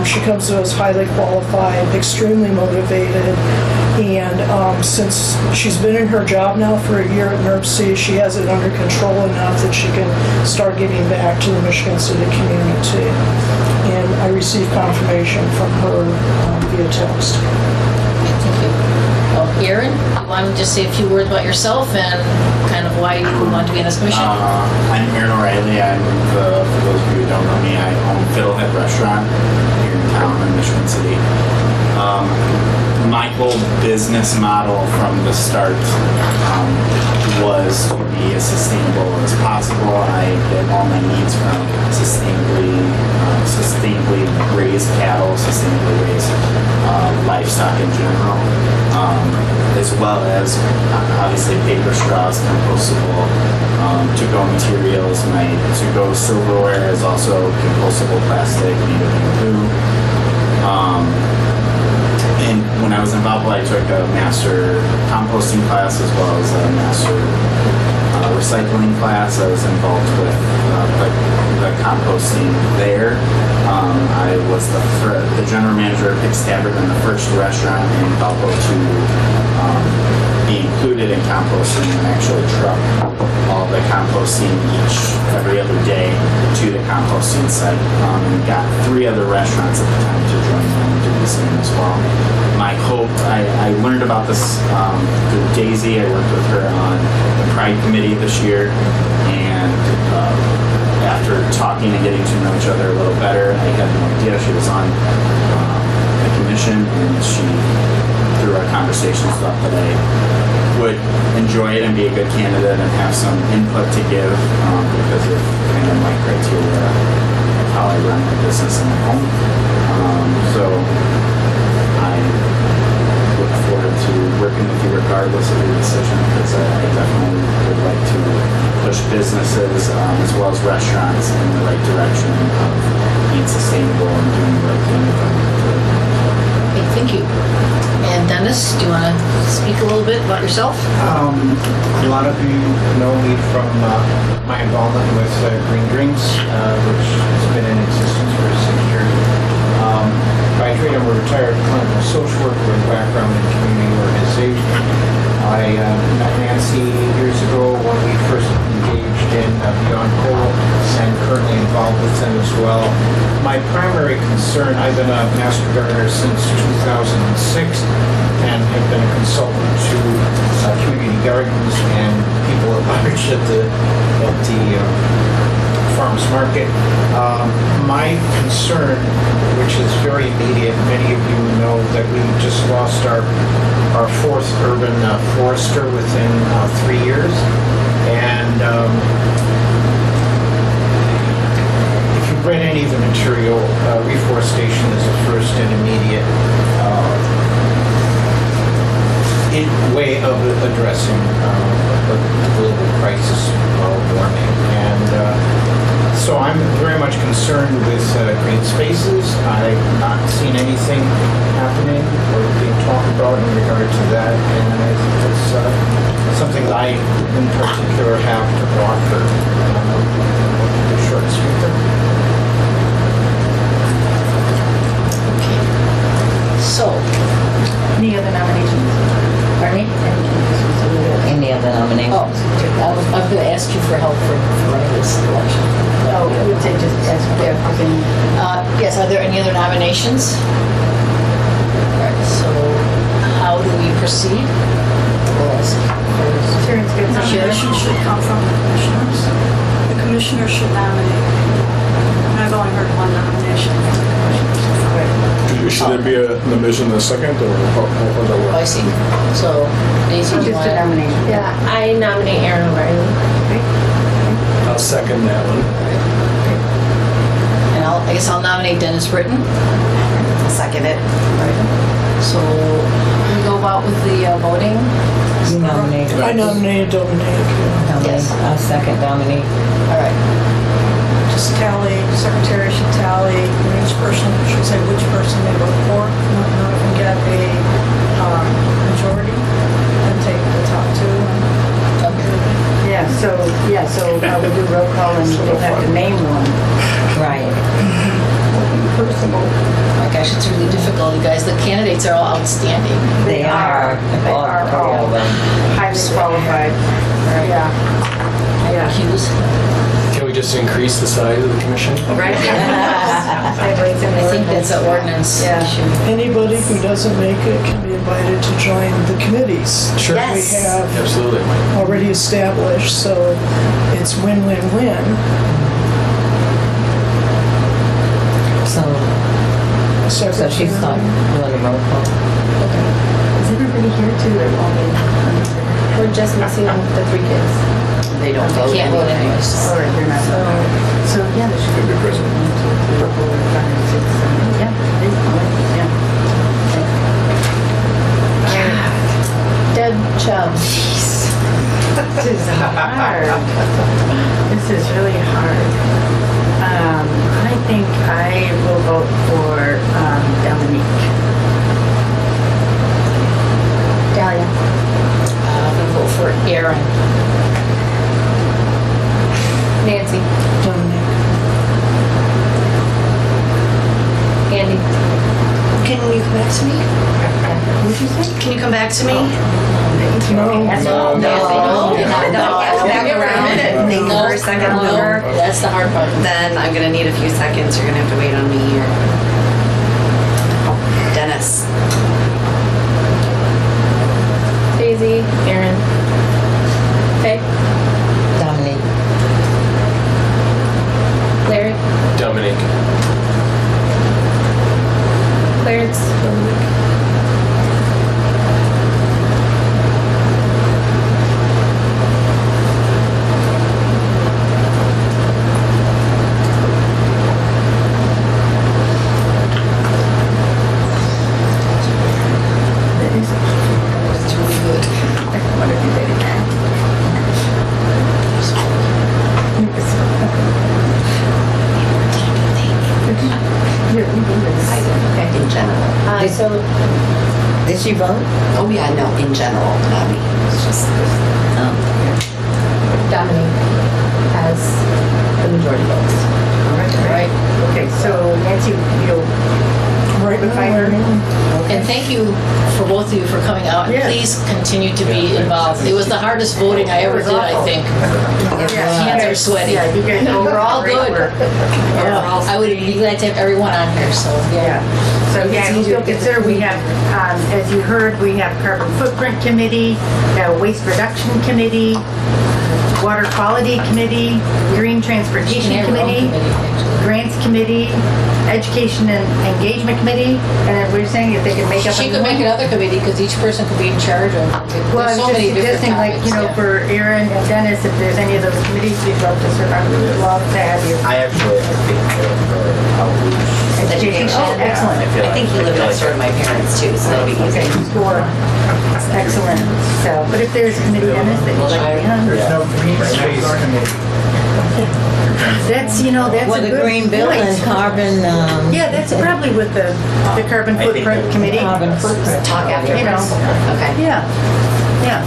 She comes to us highly qualified, extremely motivated, and since she's been in her job now for a year at NERPC, she has it under control enough that she can start giving back to the Michigan City community. And I received confirmation from her via text. Thank you. Well, Aaron, you want to just say a few words about yourself and kind of why you want to be in this commission? I'm Aaron O'Reilly. For those of you who don't know me, I own Fiddlehead Restaurant here in town in Michigan City. My whole business model from the start was to be as sustainable as possible. I get all my needs from sustainably raised cattle, sustainably raised livestock in general, as well as obviously paper straws, compostable to-go materials. My to-go silverware is also compostable plastic made of bamboo. And when I was in Valpo, I took a master composting class as well as a master recycling class. I was involved with the composting there. I was the general manager of Hicks Tavern in the first restaurant in Valpo to be included in composting and actually truck all the composting every other day to the composting site. And got 3 other restaurants at the time to join them and do the same as well. My hope, I learned about this through Daisy. I worked with her on the Pride Committee this year, and after talking and getting to know each other a little better, I had no idea she was on the commission, and she, through our conversations, thought that I would enjoy it and be a good candidate and have some input to give because of kind of my criteria of how I run my business in my home. So I look forward to working with you regardless of your decision, because I definitely would like to push businesses as well as restaurants in the right direction of being sustainable and doing the right thing with them. Okay, thank you. And Dennis, do you want to speak a little bit about yourself? A lot of you know me from my involvement with Green Dreams, which has been in existence for 6 years. By trade, I'm a retired clinical social worker with a background in community organization. I met Nancy years ago when we first engaged in Beyond Coal, and currently involved with them as well. My primary concern, I've been a master gardener since 2006 and have been a consultant to community gardens and people market. My concern, which is very immediate, many of you know that we just lost our fourth urban forester within 3 years. And if you've read any of the material, reforestation is the first and immediate way of addressing the global crisis of warming. And so I'm very much concerned with green spaces. I've not seen anything happening or being talked about in regard to that, and I think it's something that I in particular have to offer. Short speaker. Okay. So, Any other nominations? Pardon me? Any other nominations? I'm going to ask you for help for running this election. Oh, I would say just ask there. Yes, are there any other nominations? All right, so how do we proceed? We'll ask first. Sharon's good. Nomination should come from the commissioners. The commissioners should nominate. I've only heard one nomination from the commissioners. Should there be a nomination in a second, or how does that work? I see. So, Daisy, do you Just want a nomination. Yeah, I nominate Aaron O'Reilly. I'll second that one. And I guess I'll nominate Dennis Britton. I'll second it. So, we go about with the voting. You nominate. I nominated Dominic. Yes. I'll second Dominique. All right. Just tally, secretary should tally, each person should say which person they vote for, not if we get a majority, and take the top two. Yeah, so we'll do roll call and we'll have to name one. Right. My gosh, it's really difficult, you guys. The candidates are all outstanding. They are. They are all highly qualified. Yeah. I accuse. Can we just increase the size of the commission? Right. I think that's an ordinance issue. Anybody who doesn't make it can be invited to join the committees. Sure. that We have Absolutely. already established, so it's win-win-win. So she's not doing the roll call. Is everybody here too? We're just missing the 3 kids. They don't vote. Can't vote anyways. Or they're not. So yeah, there should be president. Yeah, yeah. Deb Chubb. This is hard. This is really hard. I think I will vote for Dominique. Dahlia. I'm going to vote for Aaron. Nancy. Dominic. Andy. Can you come back to me? What'd you say? Can you come back to me? No. Back around. Think for a second longer. That's the hard part. Then I'm gonna need a few seconds. You're gonna have to wait on me here. Dennis. Daisy. Aaron. Faye. Dominique. Larry. Dominic. Clarence. It's really good. I want to do that again. In general. So Did she vote? Oh yeah, no, in general, not me. It's just. Dominique has the majority votes. All right. Okay, so Nancy, you'll ratify her name? And thank you for both of you for coming out. And Yes. please continue to be involved. It was the hardest voting I ever did, I think. Hands are sweaty. Yeah, you guys No, we're all great good. work. I would be glad to have everyone on here, so yeah. So yeah, It's easier you'll to get consider, the- we have, as you heard, we have carbon footprint committee, waste reduction committee, Water Quality Committee, Green Transportation Committee, Grants Committee, Education and Engagement Committee, and we're saying if they could make up She a could new make one. another committee because each person could be in charge of. Well, I There's was so just many different suggesting, like, topics. you know, yeah. for Aaron and Dennis, if there's any of those committees you'd love to serve on, we would love to have you. I actually, I think for outreach. Education. Oh, excellent. I think he lived next door to my parents too, so that'll be easy. Okay, sure. Excellent. So, but if there's a committee, Dennis, that you'd like to be on, There's no green space committee. that's, you know, that's Well, a the good green building, point. carbon, Yeah, that's probably with the carbon I think footprint that- committee. carbon footprint. Talk afterwards. You know. Okay. Yeah, yeah.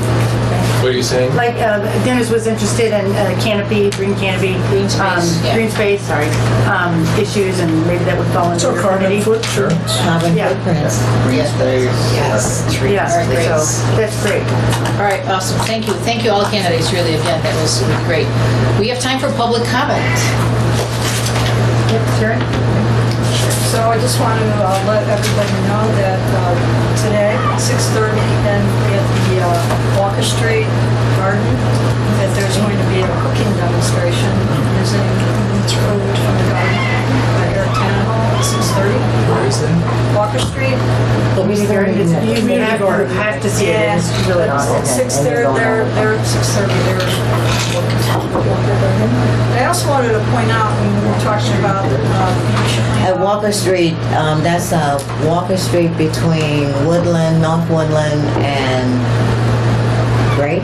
What are you saying? Like Dennis was interested in canopy, green canopy. Green space, yeah. Green space, sorry, issues, and maybe that would fall into So your carbon committee. footprint. Carbon Yeah. footprints. Green space. Yes, trees, Yeah, great. so that's great. All right, awesome. Thank you. Thank you all candidates, really, again. That was really great. We have time for public comment. Yep, sure. So I just want to let everybody know that today, 6:30, and at the Walker Street Garden, that there's going to be a cooking demonstration using food from the garden here at Town Hall at 6:30. Where is that? Walker Street. You have to see it. It's really awesome. They're at 6:30. I also wanted to point out when we were talking about At Walker Street, that's Walker Street between Woodland, North Woodland, and Grace.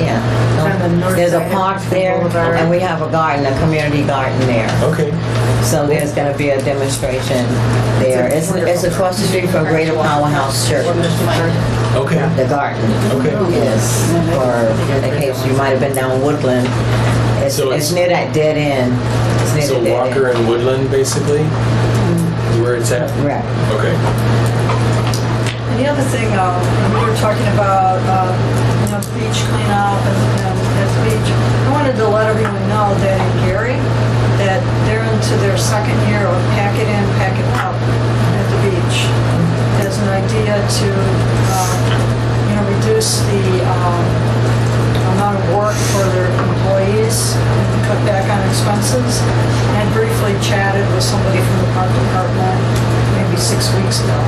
Yeah. On the north There's a side of park there, Boulevard. and we have a garden, a community garden there. Okay. So there's going to be a demonstration there. It's across the street from Greater Powerhouse Church. Okay. The garden Okay. is, or in case you might have been down Woodland. It's, So it's it's- near that dead end. It's near So the dead Walker end. and Woodland, basically, where it's at. Right. Okay. And the other thing, we were talking about, beach cleanup and at the beach. I wanted to let everyone know that in Gary, that they're into their second year of pack it in, pack it out at the beach. As an idea to, reduce the amount of work for their employees and cut back on expenses. I had briefly chatted with somebody from the park department maybe 6 weeks ago,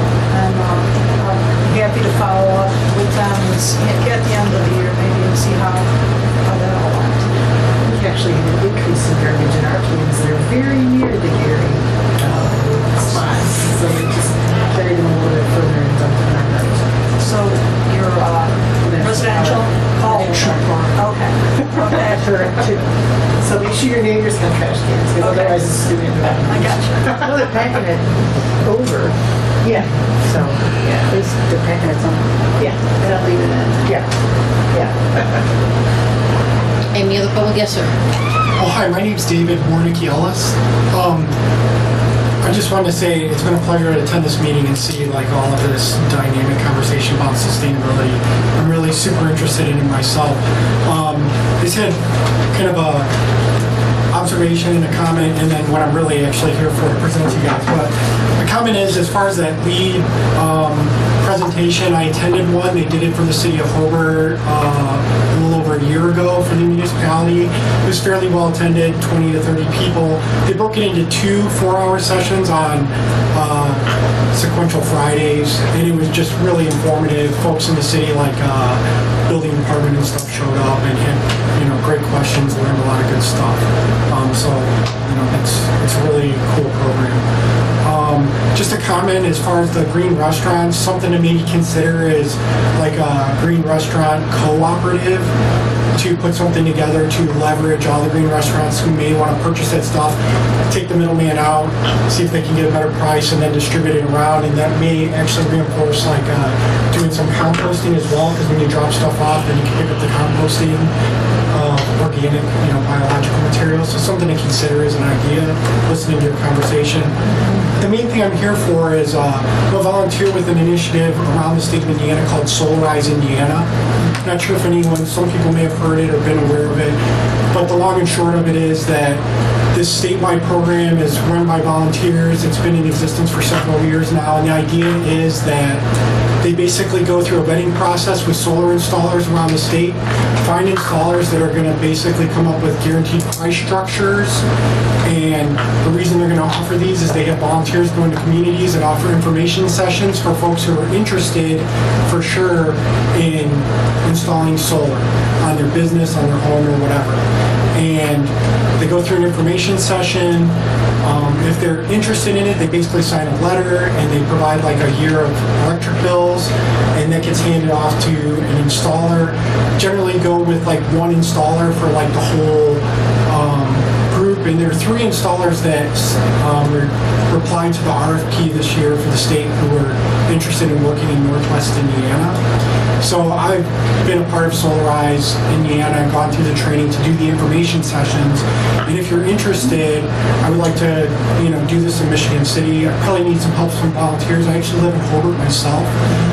and I'm happy to follow up with them and at the end of the year maybe and see how that all went. We actually had an increase in garbage in our cans. They're very near the Gary spots, so we just carried them a little bit further and dumped them in our garbage. So you're residential? Oh, okay. Okay. Correct, too. So make sure your neighbors have trash cans, because Okay. otherwise it's student. I got you. Well, they're packing it over. Yeah. So, yeah, at least they're packing it somewhere. Yeah, they'll leave it in. Yeah. Yeah. Any other public? Yes, sir. Oh, hi, my name's David Warnicky Ellis. I just wanted to say it's been a pleasure to attend this meeting and see like all of this dynamic conversation about sustainability. I'm really super interested in it myself. This had kind of a observation and a comment, and then what I'm really actually here for to present to you guys. But the comment is, as far as that lead presentation, I attended one. They did it for the city of Hobart a little over a year ago for the municipality. It was fairly well attended, 20 to 30 people. They broke it into 2 4-hour sessions on sequential Fridays, and it was just really informative. Folks in the city, like building department and stuff, showed up and had great questions, learned a lot of good stuff. So it's a really cool program. Just a comment as far as the green restaurants, something to maybe consider is like a green restaurant cooperative, to put something together to leverage all the green restaurants who may want to purchase that stuff, take the middleman out, see if they can get a better price, and then distribute it around. And that may actually reinforce like doing some composting as well, because when you drop stuff off, then you can pick up the composting, organic, biological materials. So something to consider as an idea, listening to your conversation. The main thing I'm here for is I'm a volunteer with an initiative around the state of Indiana called Solarize Indiana. Not sure if some people may have heard it or been aware of it, but the long and short of it is that this statewide program is run by volunteers. It's been in existence for several years now, and the idea is that they basically basically go through a vetting process with solar installers around the state, find installers that are going to basically come up with guaranteed price structures. And the reason they're going to offer these is they have volunteers going to communities and offer information sessions for folks who are interested, for sure, in installing solar on their business, on their home, or whatever. And they go through an information session. If they're interested in it, they basically sign a letter and they provide like a year of electric bills, and that gets handed off to an installer. Generally go with like one installer for like the whole group, and there are 3 installers that replied to the RFP this year for the state who were interested in working in Northwest Indiana. So I've been a part of Solarize Indiana, gone through the training to do the information sessions. And if you're interested, I would like to, do this in Michigan City. I probably need some help from volunteers. I actually live in Hobart myself,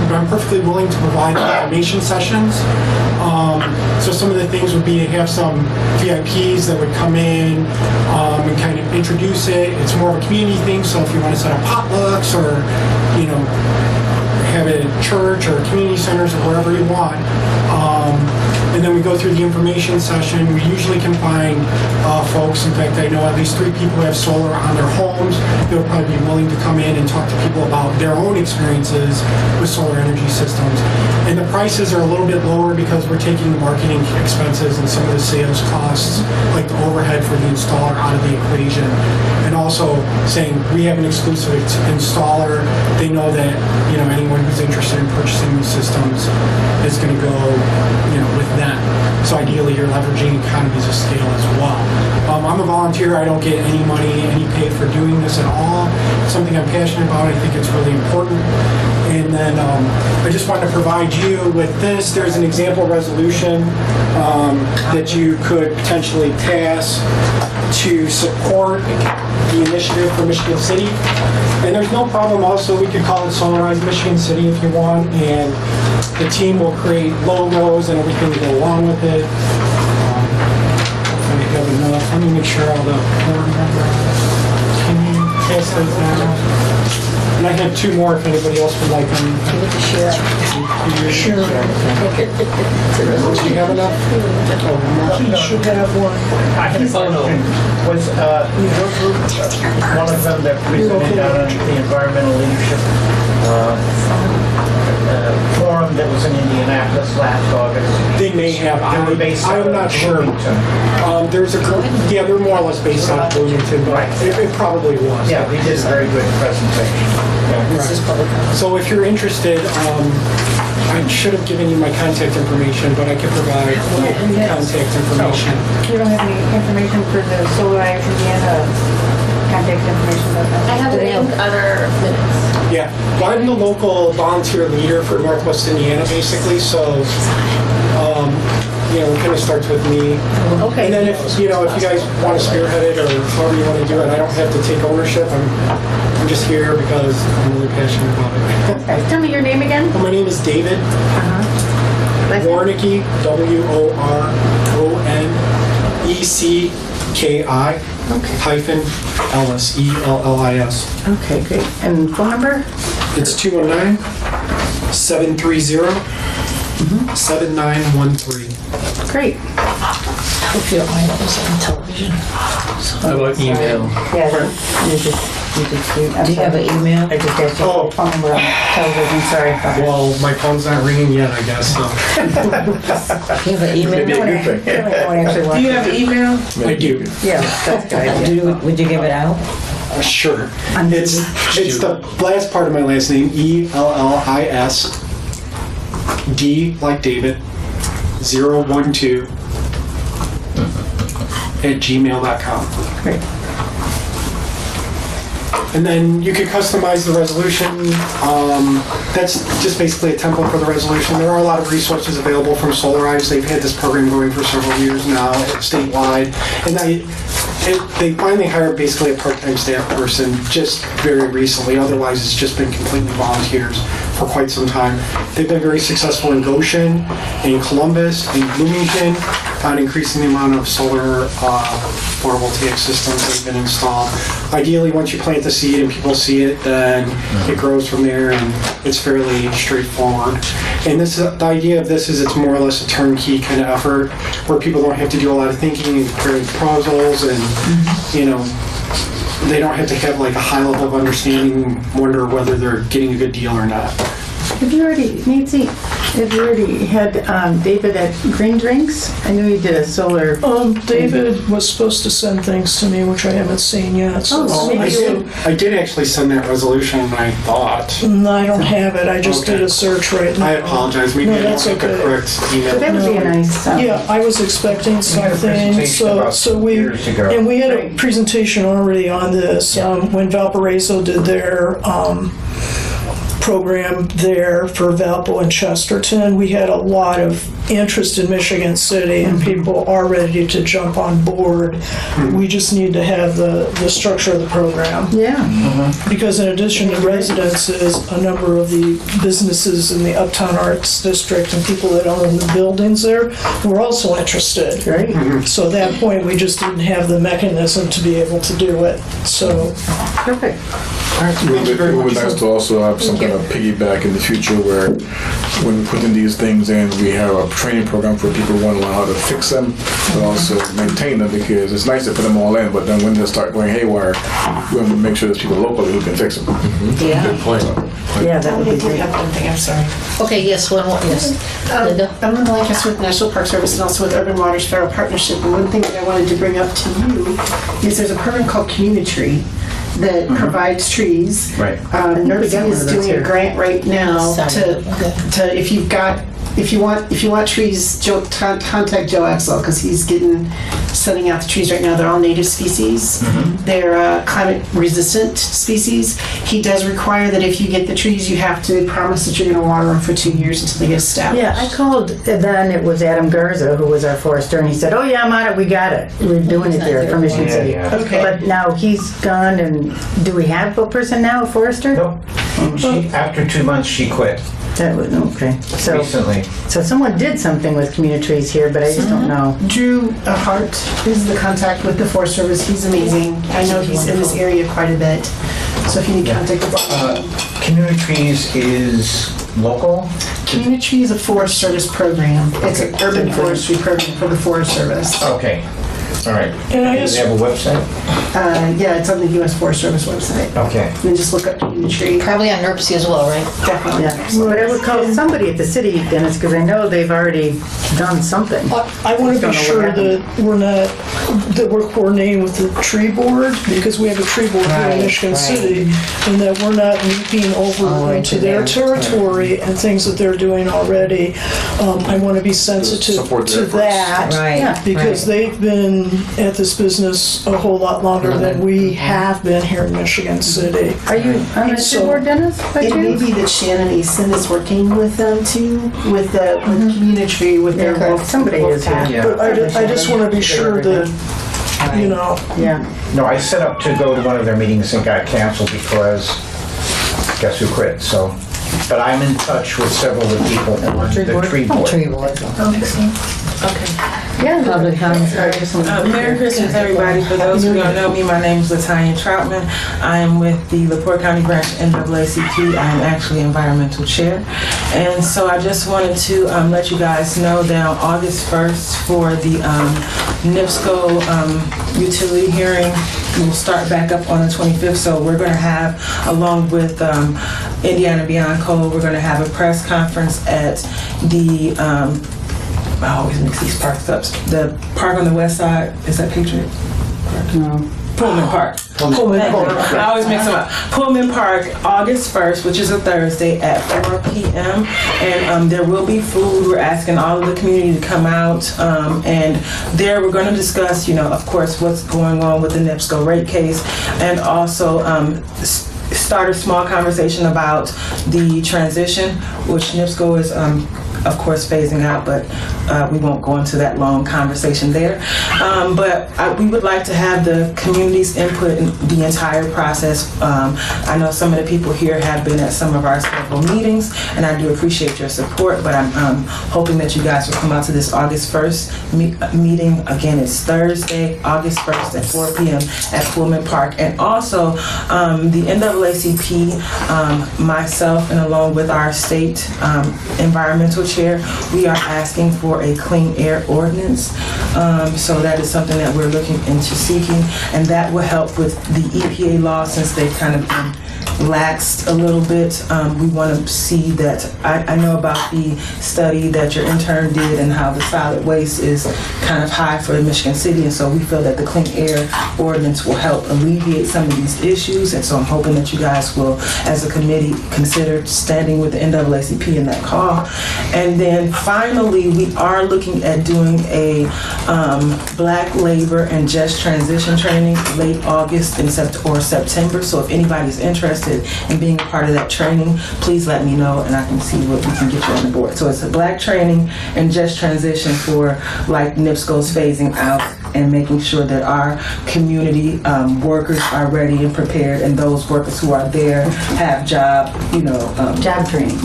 but I'm perfectly willing to provide information sessions. So some of the things would be to have some VIPs that would come in and kind of introduce it. It's more of a community thing, so if you want to set up potlucks or, have it at church or community centers or wherever you want. And then we go through the information session. We usually can find folks, in fact, I know at least 3 people who have solar on their homes. They'll probably be willing to come in and talk to people about their own experiences with solar energy systems. And the prices are a little bit lower because we're taking the marketing expenses and some of the sales costs, like the overhead for the installer, out of the equation. And also saying we have an exclusive installer. They know that, anyone who's interested in purchasing these systems is going to go, with them. So ideally, you're leveraging economies of scale as well. I'm a volunteer. I don't get any money, any pay for doing this at all. It's something I'm passionate about. I think it's really important. And then I just want to provide you with this. There's an example resolution that you could potentially pass to support the initiative for Michigan City. And there's no problem also, we could call it Solarize Michigan City if you want, and the team will create logos and everything to go along with it. Let me make sure all the board members can you pass those down. And I have 2 more if anybody else would like them. Sure. Do you have enough? You should have one. I had a question. Was your group one of them that presented on the environmental leadership forum that was in Indianapolis last August? They may have. I'm not sure. There's a group. Yeah, they're more or less based out of Bloomington, but it probably was. Yeah, we did a very good presentation. Right. So if you're interested, I should have given you my contact information, but I can provide contact information. You don't have any information for the Solarize Indiana contact information? I have a link other minutes. Yeah, well, I'm the local volunteer leader for Northwest Indiana, basically, so it kind of starts with me. Okay. And then if you guys want to spearhead it or however you want to do it, I don't have to take ownership. I'm just here because I'm really passionate about it. Okay. Tell me your name again. My name is David. Warnicki, WORONECKI hyphen Ellis, ELLIS. Okay, great. And phone number? It's 219-730-7913. Great. I hope you don't mind what was on television. How about email? Yeah, you just Do you have an email? I just asked you for phone number on television, sorry. Well, my phone's not ringing yet, I guess, so. Do you have an email? Maybe a good thing. Do you have an email? I do. Yeah, that's a good idea. Would you give it out? Sure. It's the last part of my last name, ELLIS, D like David, 012 @gmail.com. Great. And then you can customize the resolution. That's just basically a template for the resolution. There are a lot of resources available from Solarize. They've had this program going for several years now, statewide. And they finally hired basically a part-time staff person just very recently. Otherwise, it's just been completely volunteers for quite some time. They've been very successful in Goshen, in Columbus, in Bloomington, on increasing the amount of solar photovoltaic systems that have been installed. Ideally, once you plant the seed and people see it, then it grows from there, and it's fairly straightforward. And the idea of this is it's more or less a turnkey kind of effort where people don't have to do a lot of thinking and preparing proposals, and they don't have to have like a high level of understanding, wonder whether they're getting a good deal or not. Have you already, Nancy, had David at Green Drinks? I knew he did a solar. David was supposed to send things to me, which I haven't seen yet. So I did actually send that resolution, I thought. No, I don't have it. I just did a search right now. I apologize. Maybe I don't have the correct email. But that would be a nice. Yeah, I was expecting something. So we had a presentation already on this when Valparaiso did their program there for Valpo and Chesterton. We had a lot of interest in Michigan City, and people are ready to jump on board. We just need to have the structure of the program. Yeah. Because in addition to residences, a number of the businesses in the Uptown Arts District and people that own the buildings there were also interested. Right. So at that point, we just didn't have the mechanism to be able to do it. So. Perfect. It would be nice to also have some kind of piggyback in the future where when putting these things in, we have a training program for people who want to learn how to fix them, but also maintain them, because it's nice to put them all in, but then when they start going haywire, we want to make sure there's people locally who can fix them. Yeah. Good point. Yeah, that would be great. I'm sorry. Okay, yes, one more, yes. Linda? I'm in Lancaster with National Park Service and also with Urban Waters Federal Partnership. And one thing that I wanted to bring up to you is there's a program called Community Tree that provides trees. Right. NERC is doing a grant right now to if you want trees, contact Joe Axel, because he's sending out the trees right now. They're all native species. They're climate resistant species. He does require that if you get the trees, you have to promise that you're going to water them for 2 years until they get established. Yeah, I called, then it was Adam Garza, who was our forester, and he said, oh yeah, I'm on it, we got it. We're doing it there for Michigan City. Okay. But now he's gone, and do we have a person now, a forester? No. After 2 months, she quit. That was, okay. So, recently. So someone did something with community trees here, but I just don't know. Drew Hart is the contact with the Forest Service. He's amazing. I know he's in this area quite a bit. So if you need contact with Community Trees is local? Community Tree is a Forest Service program. It's an urban forestry program for the Forest Service. Okay. All right. And I Do they have a website? Yeah, it's on the U.S. Forest Service website. Okay. And just look up Community Tree. Probably on NERC as well, right? Definitely. Yeah. But I would call somebody at the city, Dennis, because I know they've already done something. I want to be sure that we're coordinating with the tree board, because we have a tree board here in Michigan City, and that we're not leaping over into their territory and things that they're doing already. I want to be sensitive to that, because they've been at this business a whole lot longer than we have been here in Michigan City. Are you on the tree board, Dennis? It may be that Shannon Easton is working with them too, with Community Tree, with their wolf. Somebody is here. But I just want to be sure that, Yeah. No, I set up to go to one of their meetings and got canceled because guess who quit, so. But I'm in touch with several of the people on the tree board. Okay. Yeah, public comments. Merry Christmas, everybody. For those who don't know me, my name is Latanya Troutman. I am with the LaPorte County branch NAACP. I am actually environmental chair. And so I just wanted to let you guys know that on August 1st for the NIPSCO utility hearing, we'll start back up on the 25th. So we're going to have, along with Indiana Beyond Coal, we're going to have a press conference at the I always mix these parks up. The park on the west side, is that Patriot Park? No. Pullman Park. Pullman Park. I always mix them up. Pullman Park, August 1st, which is a Thursday at 4 p.m. And there will be food. We're asking all of the community to come out. And there we're going to discuss, of course, what's going on with the NIPSCO rate case, and also start a small conversation about the transition, which NIPSCO is of course, phasing out, but we won't go into that long conversation there. But we would like to have the community's input in the entire process. I know some of the people here have been at some of our several meetings, and I do appreciate your support, but I'm hoping that you guys will come out to this August 1st meeting. Again, it's Thursday, August 1st at 4 p.m. at Pullman Park. And also, the NAACP, myself, and along with our state environmental chair, we are asking for a clean air ordinance. So that is something that we're looking into seeking, and that will help with the EPA law since they've kind of been laxed a little bit. We want to see that. I know about the study that your intern did and how the solid waste is kind of high for Michigan City, and so we feel that the clean air ordinance will help alleviate some of these issues. And so I'm hoping that you guys will, as a committee, consider standing with the NAACP in that call. And then finally, we are looking at doing a Black labor and just transition training late August or September. So if anybody's interested in being a part of that training, please let me know and I can see what we can get you on the board. So it's a Black training and just transition for like NIPSCO's phasing out and making sure that our community workers are ready and prepared, and those workers who are there have job training.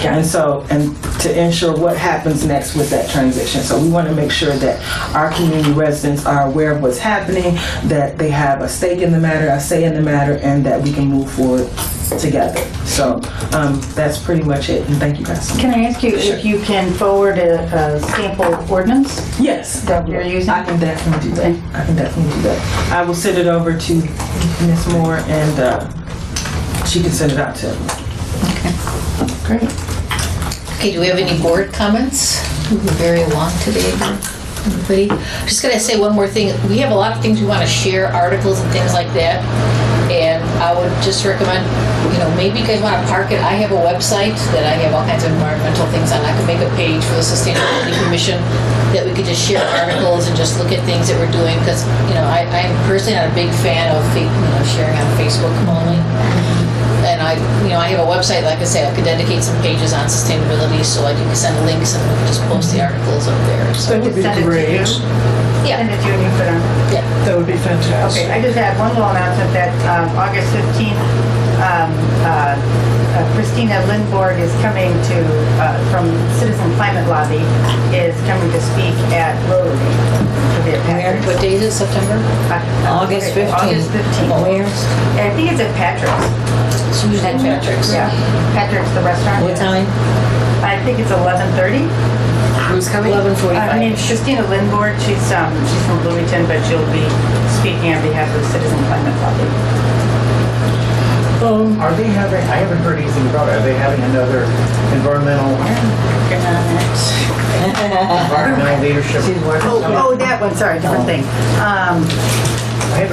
And so to ensure what happens next with that transition. So we want to make sure that our community residents are aware of what's happening, that they have a stake in the matter, a say in the matter, and that we can move forward together. So that's pretty much it, and thank you guys. Can I ask you if you can forward a sample ordinance? Yes. That you're using? I can definitely do that. I will send it over to Ms. Moore, and she can send it out to everyone. Okay. Great. Okay, do we have any board comments? We're very long today. Everybody? Just gonna say one more thing. We have a lot of things we want to share, articles and things like that. And I would just recommend, maybe you guys want to park it. I have a website that I have all kinds of environmental things on. I could make a page for the Sustainability Commission that we could just share articles and just look at things that we're doing. Because, I'm personally not a big fan of sharing on Facebook only. And I have a website, like I say, I could dedicate some pages on sustainability, so I can send links and just post the articles up there. So That would be great. Yeah. Send it to you and you put on. Yeah. That would be fantastic. Okay, I just have one little announcement that August 15th, Christina Lindborg is coming from Citizen Climate Lobby, is coming to speak at Rotary. What day is it, September? August 15th. August 15th. Where? I think it's at Patrick's. It's usually at Patrick's. Yeah, Patrick's, the restaurant. What time? I think it's 11:30. Who's coming? 11:45. Her name's Christina Lindborg. She's from Bloomington, but she'll be speaking on behalf of the Citizen Climate Lobby. Are they having, I haven't heard anything about it, are they having another environmental leadership? Oh, that one, sorry, different thing.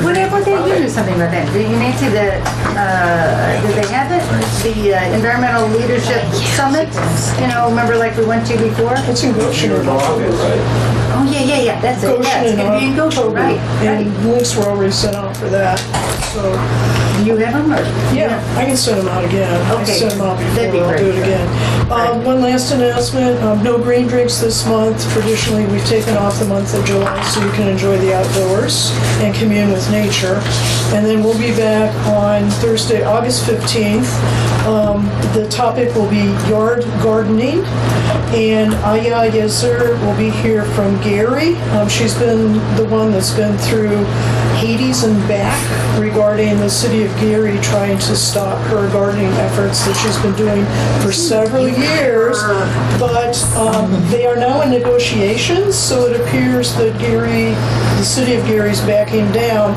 What they do something about that? Nancy, did they have it? The Environmental Leadership Summit? Remember like we went to before? It's in Goshen or August, right? Oh, yeah, that's it. Yeah, it's going to be in Goshen, right. And links were already sent out for that. So, do you have them? Or? Yeah, I can send them out again. Okay. I sent them out That'd be before, I'll do great. it again. One last announcement, no green drinks this month. Traditionally, we've taken off the month of July so you can enjoy the outdoors and commune with nature. And then we'll be back on Thursday, August 15th. The topic will be yard gardening, and Aya Yezer will be here from Gary. She's been the one that's been through Hades and back regarding the city of Gary trying to stop her gardening efforts that she's been doing for several years. But they are now in negotiations, so it appears that the city of Gary's backing down.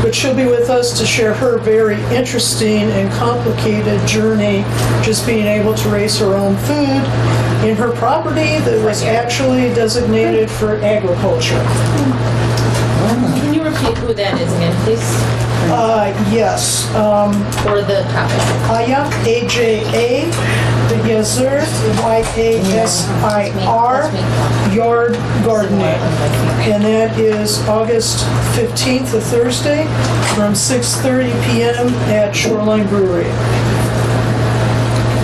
But she'll be with us to share her very interesting and complicated journey, just being able to raise her own food in her property that was actually designated for agriculture. Can you repeat who that is again, please? Yes. Or the topic? Aya, A-J-A, Yezer, Y-A-S-I-R, yard gardening. And that is August 15th, a Thursday, from 6:30 p.m. at Shoreline Brewery.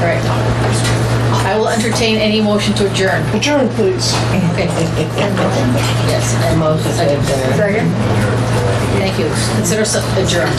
Right. entertain any motion to adjourn. Adjourn, please. Okay. Yes. Motion to adjourn. Second? Thank you. Consider us adjourned.